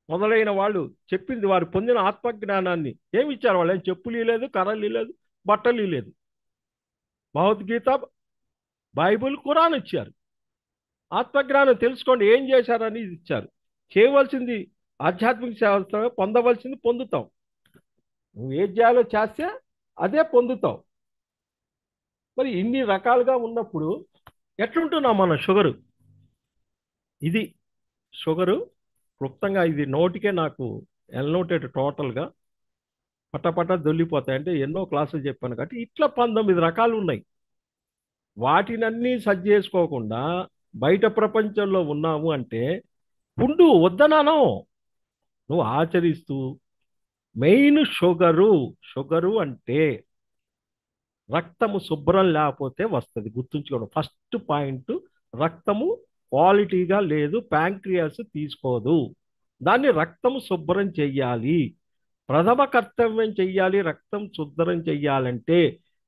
మొదలైన వాళ్ళు చెప్పింది, వారు పొందిన ఆత్మజ్ఞానాన్ని ఏమి ఇచ్చారు? వాళ్ళు ఏం చెప్పులు లేదు, కర్రలు లేదు, బట్టలు లేదు. భగవద్గీత, బైబుల్, ఖురాన్ ఇచ్చారు. ఆత్మజ్ఞానం తెలుసుకోండి ఏం చేశారని ఇచ్చారు. చేయవలసింది ఆధ్యాత్మిక సేవ, పొందవలసింది పొందుతాం. నువ్వు ఏం చేయాలో చేస్తే అదే పొందుతావు. మరి ఇన్ని రకాలుగా ఉన్నప్పుడు ఎట్లుంటున్నాం మన షుగరు? ఇది షుగరు క్లుప్తంగా ఇది నోటికే నాకు ఎల్నోటెడ్ టోటల్గా పట్టపట్ట దొల్లిపోతాయి. అంటే ఎన్నో క్లాసులు చెప్పాను కాబట్టి ఇట్లా 19 రకాలు ఉన్నాయి. వాటినన్నీ సరి చేసుకోకుండా బయట ప్రపంచంలో ఉన్నాము అంటే పుండు వద్దనాను. నువ్వు ఆచరిస్తూ మెయిన్ షుగరు అంటే రక్తము శుభ్రం లేకపోతే వస్తుంది. గుర్తుంచుకోండి. ఫస్ట్ పాయింట్, రక్తము క్వాలిటీగా లేదు, ప్యాంక్రియాస్ తీసుకోదు. దాన్ని రక్తం శుభ్రం చెయ్యాలి. ప్రథమ కర్తవ్యం చెయ్యాలి. రక్తం శుభ్రం చెయ్యాలంటే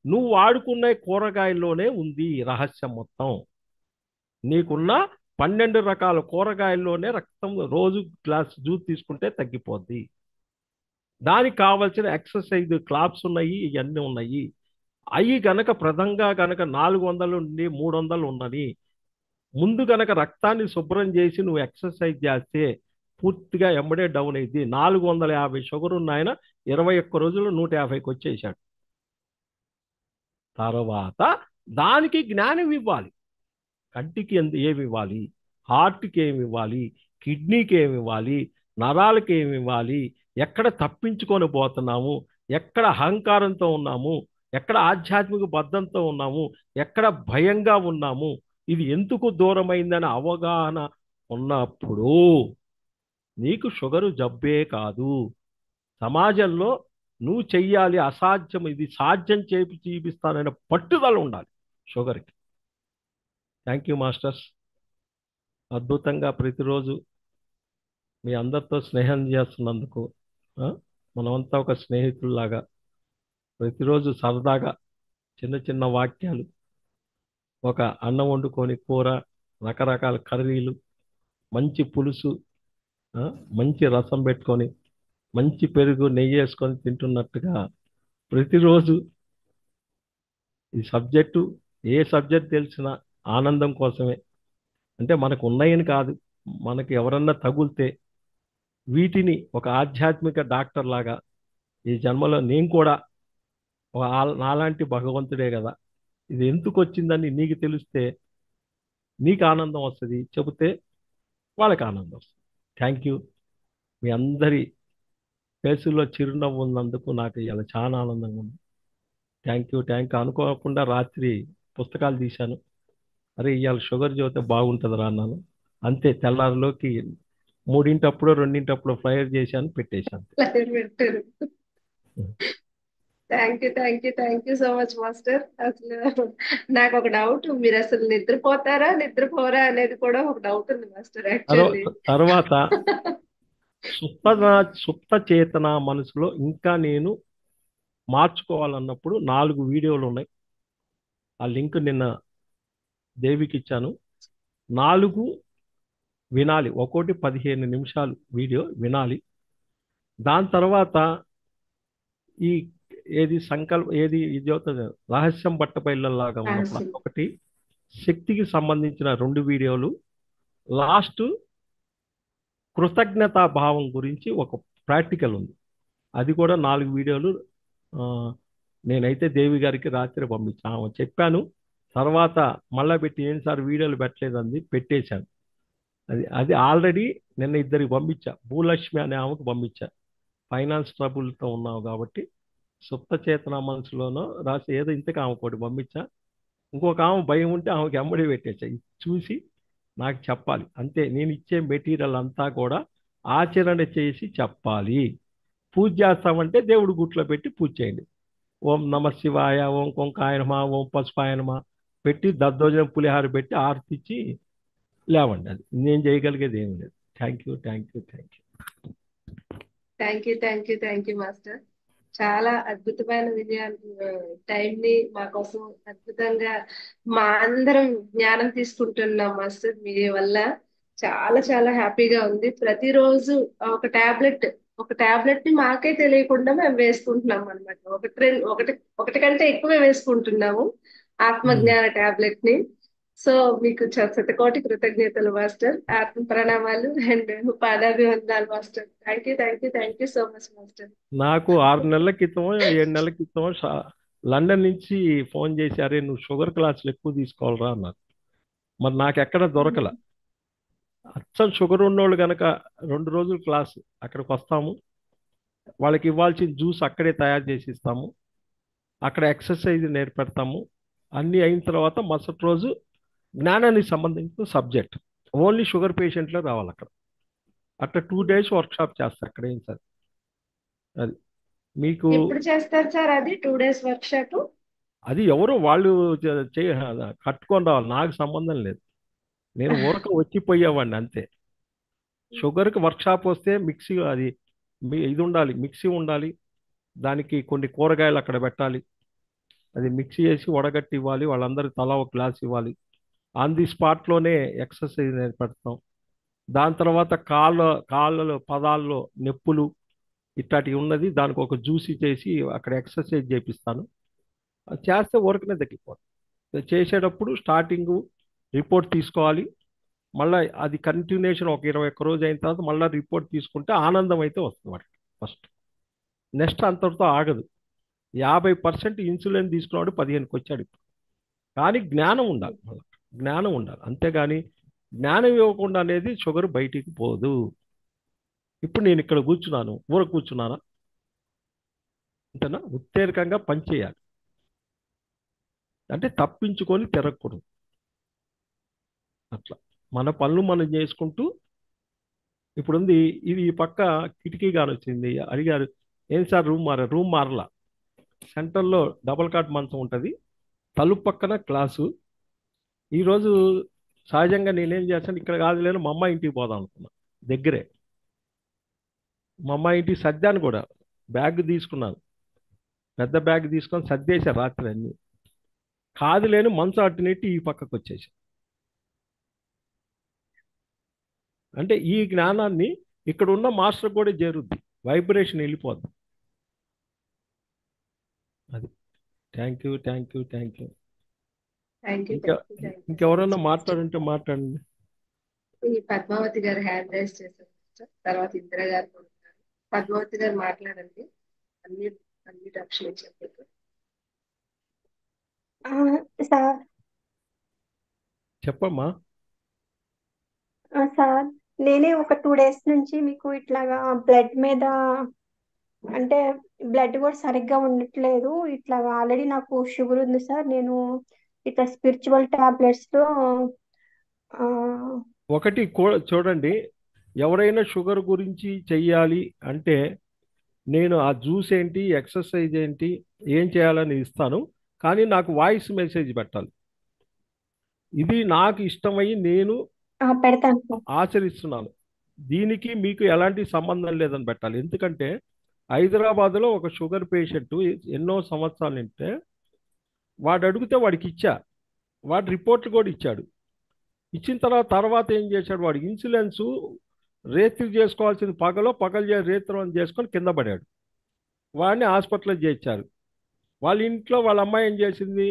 నువ్వు వాడుకున్న కూరగాయల్లోనే ఉంది రహస్యం మొత్తం. నీకున్న 12 రకాల కూరగాయల్లోనే రక్తం రోజు గ్లాస్ జ్యూస్ తీసుకుంటే తగ్గిపోద్ది. దానికి కావాల్సిన ఎక్సర్సైజ్ క్లాప్స్ ఉన్నాయి, ఇవన్నీ ఉన్నాయి. అవి గనక ప్రథంగా గనక 400 నుండి 300 ఉన్నది. ముందు గనక రక్తాన్ని శుభ్రం చేసి నువ్వు ఎక్సర్సైజ్ చేస్తే పూర్తిగా ఎమ్మడే డౌన్ అయింది. 450 షుగర్ ఉన్న ఆయన 21 రోజులు 150కి వచ్చేసాడు. తర్వాత దానికి జ్ఞానం ఇవ్వాలి. కంటికి ఏమి ఇవ్వాలి, హార్ట్కి ఏమి ఇవ్వాలి, కిడ్నీకి ఏమి ఇవ్వాలి, నరాలకి ఏమి ఇవ్వాలి, ఎక్కడ తప్పించుకొని పోతున్నాము, ఎక్కడ అహంకారంతో ఉన్నాము, ఎక్కడ ఆధ్యాత్మిక బద్ధంతో ఉన్నాము, ఎక్కడ భయంగా ఉన్నాము, ఇది ఎందుకు దూరమైందని అవగాహన ఉన్నప్పుడు నీకు షుగరు జబ్బే కాదు. సమాజంలో నువ్వు చెయ్యాలి అసాధ్యం, ఇది సాధ్యం చేపి చూపిస్తాననే పట్టుదల ఉండాలి షుగర్కి. Thank you masters. అద్భుతంగా ప్రతిరోజు మీ అందరితో స్నేహం చేస్తున్నందుకు, మనమంతా ఒక స్నేహితుల్లాగా ప్రతిరోజు సరదాగా చిన్న చిన్న వాక్యాలు, ఒక అన్నం వండుకొని కూర, రకరకాల కర్రీలు, మంచి పులుసు, మంచి రసం పెట్టుకొని, మంచి పెరుగు నెయ్యి వేసుకొని తింటున్నట్టుగా ప్రతిరోజు ఈ సబ్జెక్టు, ఏ సబ్జెక్ట్ తెలిసినా ఆనందం కోసమే. అంటే మనకు ఉన్నాయని కాదు, మనకు ఎవరన్నా తగులితే వీటిని ఒక ఆధ్యాత్మిక డాక్టర్ లాగా ఈ జన్మలో నేను కూడా నాలాంటి భగవంతుడే కదా, ఇది ఎందుకు వచ్చిందని నీకు తెలిస్తే నీకు ఆనందం వస్తుంది, చెబితే వాళ్ళకి ఆనందం వస్తుంది. Thank you. మీ అందరి ఫేసుల్లో చిరునవ్వు ఉన్నందుకు నాకు ఇలా చాలా ఆనందంగా ఉంది. Thank you. అనుకోకుండా రాత్రి పుస్తకాలు తీశాను. అరే ఇవాళ షుగర్ చదివితే బాగుంటుందిరా అన్నాను. అంతే, తెల్లారిలోకి మూడింటప్పుడు రెండింటప్పుడు ఫ్రైర్ చేశాను పెట్టేశాను. పెట్టారు. Thank you so much master. అసలు నాకు ఒక డౌట్, మీరు అసలు నిద్రపోతారా నిద్రపోరా అనేది కూడా ఒక డౌట్ ఉంది మాస్టర్ యాక్చువల్లీ. తర్వాత సుప్త చేతన మనసులో ఇంకా నేను మార్చుకోవాలన్నప్పుడు 4 వీడియోలు ఉన్నాయి. ఆ లింక్ నిన్న దేవికి ఇచ్చాను. 4 వినాలి, ఒక్కోటి 15 నిమిషాలు వీడియో వినాలి. దాని తర్వాత ఈ ఇది అవుతుంది రహస్యం బట్టపైళ్ళలాగా ఉన్నప్పుడు ఒకటి, శక్తికి సంబంధించిన 2 వీడియోలు, లాస్ట్ కృతజ్ఞతా భావం గురించి ఒక ప్రాక్టికల్ ఉంది, అది కూడా 4 వీడియోలు. నేనైతే దేవి గారికి రాత్రి పంపించాను, చెప్పాను. తర్వాత మళ్ళా పెట్టి ఏం సార్ వీడియోలు పెట్టలేదంది, పెట్టేశాను. అది ఆల్రెడీ నిన్న 2కి పంపించా. భూలక్ష్మి అనే ఆమెకు పంపించా. ఫైనాన్స్ ట్రబుల్తో ఉన్నావు కాబట్టి సుప్త చేతన మనసులోనో రాసి ఏదో ఇంతకు ఆమెకు ఒకటి పంపించా. ఇంకొక ఆమె భయం ఉంటే ఆమెకి ఎమ్మడి పెట్టేసా. ఇది చూసి నాకు చెప్పాలి అంతే. నేను ఇచ్చే మెటీరియల్ అంతా కూడా ఆచరణ చేసి చెప్పాలి. పూజ చేస్తామంటే దేవుడు గుట్లో పెట్టి పూజ చేయండి. ఓం నమ శివాయ, ఓం కొంకాయనమా, ఓం పసుపాయనమా పెట్టి దద్దోజనం పులిహార పెట్టి ఆర్తిచ్చి లేవండి. అది నేను చేయగలిగేది ఏమి లేదు. Thank you. Thank you master. చాలా అద్భుతమైన టైం ని మా కోసం అద్భుతంగా మా అందరం జ్ఞానం తీసుకుంటున్నాం మాస్టర్. మీ వల్ల చాలా చాలా హ్యాపీగా ఉంది. ప్రతిరోజు ఒక టాబ్లెట్ ని మాకే తెలియకుండా మేము వేసుకుంటున్నాం అనమాట. ఒకటి కంటే ఎక్కువే వేసుకుంటున్నాము ఆత్మజ్ఞాన టాబ్లెట్ ని. సో మీకు శతకోటి కృతజ్ఞతలు మాస్టర్, ఆత్మ ప్రణామాలు అండ్ పాదాభివందనాలు master. Thank you so much master. నాకు 6 నెలల క్రితం 7 నెలల క్రితం లండన్ నుంచి ఫోన్ చేసి, అరే నువ్వు షుగర్ క్లాసులు ఎక్కువ తీసుకోవాలరా అన్నారు. మరి నాకు ఎక్కడ దొరకల. అచ్చం షుగర్ ఉన్నోళ్ళు కనుక 2 రోజులు క్లాసు అక్కడికి వస్తాము, వాళ్ళకి ఇవ్వాల్సిన జ్యూస్ అక్కడే తయారు చేసి ఇస్తాము, అక్కడ ఎక్సర్సైజ్ నేర్పెడతాము. అన్నీ అయిన తర్వాత మరుసటి రోజు జ్ఞానానికి సంబంధించిన సబ్జెక్ట్ ఓన్లీ షుగర్ పేషెంట్లే రావాలి అక్కడ. అట్లా 2 days వర్క్షాప్ చేస్తారు అక్కడ. ఏం సార్ అది మీకు ఎప్పుడు చేస్తారు సార్ అది 2 days వర్క్షాప్? అది ఎవరో వాళ్ళు కట్టుకొని రావాలి, నాకు సంబంధం లేదు. నేను ఊరక వచ్చిపోయేవాడిని అంతే. షుగర్కి వర్క్షాప్ వస్తే మిక్సీ అది ఇది ఉండాలి, మిక్సీ ఉండాలి, దానికి కొన్ని కూరగాయలు అక్కడ పెట్టాలి, అది మిక్సీ చేసి వడగట్టి ఇవ్వాలి, వాళ్ళందరికీ తలా ఒక గ్లాస్ ఇవ్వాలి. ఆన్ ది స్పాట్లోనే ఎక్సర్సైజ్ నేర్పెడతాం. దాని తర్వాత కాళ్ళలో పదాల్లో నొప్పులు ఇట్లాంటివి ఉన్నది, దానికి ఒక జ్యూసీ చేసి అక్కడ ఎక్సర్సైజ్ చేపిస్తాను. అది చేస్తే ఊరకనే తగ్గిపోతుంది. చేసేటప్పుడు స్టార్టింగ్ రిపోర్ట్ తీసుకోవాలి, మళ్ళీ అది కంటిన్యూషన్ ఒక 21 రోజు అయిన తర్వాత మళ్ళీ రిపోర్ట్ తీసుకుంటే ఆనందం అయితే వస్తుంది వాడికి ఫస్ట్. నెక్స్ట్ అంతటితో ఆగదు. 50% ఇన్సులిన్ తీసుకున్నాడు 15కి వచ్చాడు ఇప్పుడు. కానీ జ్ఞానం ఉండాలి, జ్ఞానం ఉండాలి. అంతేగాని జ్ఞానం ఇవ్వకుండా అనేది షుగర్ బయటికి పోదు. ఇప్పుడు నేను ఇక్కడ కూర్చున్నాను, కూర్చున్నానా అంతేనా? ఉత్తేజకంగా పనిచేయాలి, అంటే తప్పించుకొని తిరగకూడదు. అట్లా మన పనులు మనం చేసుకుంటూ ఇప్పుడుంది. ఇది ఈ పక్క కిటికీ గాని వచ్చింది, అడిగారు ఏం సార్ రూమ్ మారలా. సెంటర్లో డబుల్ కాట్ మంచం ఉంటుంది, తలుపు పక్కన క్లాసు. ఈరోజు సహజంగా నేనేం చేస్తాను, ఇక్కడ కాదు లేను మా అమ్మ ఇంటికి పోదాం అనుకున్నా. దగ్గరే మా అమ్మ ఇంటికి సర్దాను కూడా. బ్యాగ్ తీసుకున్నాను, పెద్ద బ్యాగ్ తీసుకొని సర్దేశా రాత్రి అన్ని. కాదు లేని మంచం అట్టునెట్టి ఈ పక్కకు వచ్చేసి. అంటే ఈ జ్ఞానాన్ని ఇక్కడ ఉన్న మాస్టర్ కూడా చేరుద్ది, వైబ్రేషన్ వెళ్ళిపోద్ది. అది థ్యాంక్ యూ. ఇంకెవరన్నా మాట్లాడుంటే మాట్లాడండి. ఈ పద్మావతి గారు హ్యాండ్ రైజ్ చేశారు, తర్వాత ఇందిరా గారు కూడా ఉన్నారు. పద్మావతి గారు మాట్లాడండి, అన్ని ఆప్షన్ చెప్పారు. సార్ చెప్పమ్మా. సార్ నేనే ఒక 2 days నుంచి మీకు ఇట్లాగా బ్లడ్ మీద, అంటే బ్లడ్ కూడా సరిగ్గా ఉండట్లేదు. ఇట్లాగా ఆల్రెడీ నాకు షుగర్ ఉంది సార్. నేను ఇట్లా స్పిరిచువల్ టాబ్లెట్స్ లో ఒకటి చూడండి, ఎవరైనా షుగర్ గురించి చెయ్యాలి అంటే నేను ఆ జ్యూస్ ఏంటి, ఎక్సర్సైజ్ ఏంటి, ఏం చేయాలని ఇస్తాను. కానీ నాకు వాయిస్ మెసేజ్ పెట్టాలి. ఇది నాకు ఇష్టమై నేను పెడతాను సార్. ఆచరిస్తున్నాను. దీనికి మీకు ఎలాంటి సంబంధం లేదని పెట్టాలి. ఎందుకంటే హైదరాబాద్లో ఒక షుగర్ పేషెంట్ ఎన్నో సంవత్సరాలు ఉంటే వాడు అడిగితే వాడికి ఇచ్చా. వాడు రిపోర్ట్లు కూడా ఇచ్చాడు. ఇచ్చిన తర్వాత ఏం చేశాడు, వాడు ఇన్సూరెన్స్ రేత్రి చేసుకోవాల్సింది పగలు రేత్రం చేసుకొని కింద పడాడు. వాడిని హాస్పిటల్లో చేర్చారు. వాళ్ళ ఇంట్లో వాళ్ళ అమ్మాయి ఏం చేసింది,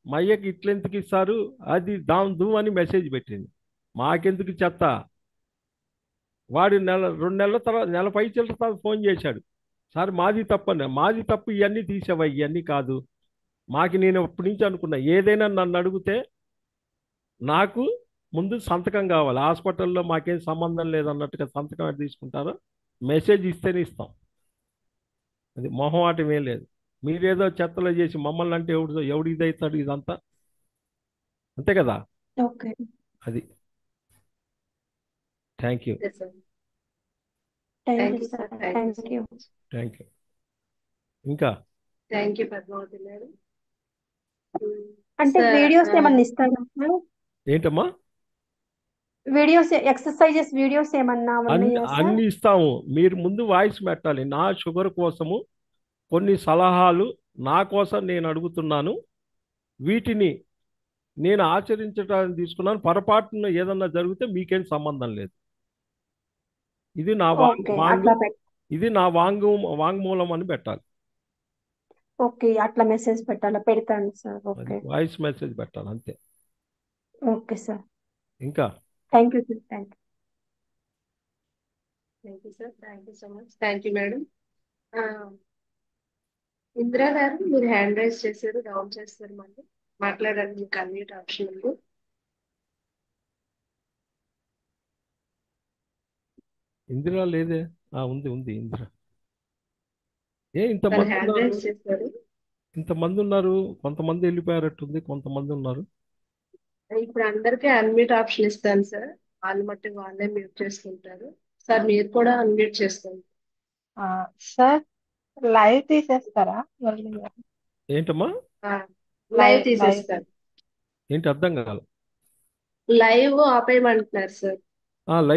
మా అయ్యకి ఇట్లెందుకు ఇస్తారు, అది దూ అని మెసేజ్ పెట్టింది. మాకెందుకు చెత్త. వాడు 2 నెలల తర్వాత, నెల పై చిల్లర తర్వాత ఫోన్ చేశాడు. సార్ మాది తప్పని. మాది తప్పు, ఇవన్నీ తీసేవా, ఇవన్నీ కాదు. నేను అప్పటి నుంచి అనుకున్నా, ఏదైనా నన్ను అడిగితే నాకు ముందు సంతకం కావాలి. హాస్పిటల్లో మాకేం సంబంధం లేదన్నట్టుగా సంతకం ఎట్లా తీసుకుంటారో మెసేజ్ ఇస్తేనే ఇస్తాం. అది మొహమాటం ఏం లేదు. మీరేదో చెత్తలో చేసి మమ్మల్ని అంటే ఎవడు ఇదవుతాడు, ఇదంతా అంతే కదా. ఓకే. అది. Thank you. Yes, sir. Thank Thank you you, sir. Sir. Thank you thank so you. much. Thank you. ఇంకా Thank you, పద్మావతి మేడం. అంటే సార్ వీడియోస్ ఏమన్నా ఇస్తారా సార్? ఏంటమ్మా, వీడియోస్, ఎక్సర్సైజెస్ వీడియోస్ ఏమన్నా ఉన్నాయా సార్? అన్ని ఇస్తాము. మీరు ముందు వాయిస్ పెట్టాలి. నా షుగర్ కోసము కొన్ని సలహాలు నా కోసం నేను అడుగుతున్నాను. వీటిని నేను ఆచరించడానికి తీసుకున్నాను. పొరపాటున ఏదన్నా జరిగితే మీకేం సంబంధం లేదు. ఇది నా ఓకే, అట్లా ఇది నా వాంగ్మూలం అని పెట్టాలి. ఓకే, అట్లా మెసేజ్ పెట్టాలా? పెడతాను సార్. అది ఓకే. వాయిస్ మెసేజ్ పెట్టాలి అంతే. Okay sir. ఇంకా thank you sir. Thank you. Thank you sir. Thank you so much. Thank you madam. Indira గారు, మీరు హ్యాండ్ రైజ్ చేశారు, డౌన్ చేస్తారు, మళ్ళీ మాట్లాడాలి. మీకు అన్మ్యూట్ ఆప్షన్ ఉంది. ఇందిరా లేదే. ఉంది ఇందిరా. తను ఇంతమంది హ్యాండ్ ఉన్నారు, రైజ్ చేశారు. ఇంతమంది ఉన్నారు. కొంతమంది వెళ్ళిపోయారట్టుంది, కొంతమంది ఉన్నారు. ఇప్పుడు అందరికీ అన్మ్యూట్ ఆప్షన్ ఇస్తాను సార్. వాళ్ళు మట్టుకు వాళ్ళే మ్యూట్ చేసుకుంటారు. సార్ మీరు కూడా అన్మ్యూట్ చేసుకోండి. సార్ లైవ్ తీసేస్తారా? ఏంటమ్మా, లైవ్ తీసేస్తారు. ఏంటి అర్థం కాదు. Live ఆపేయమంటున్నారు sir. లైవ్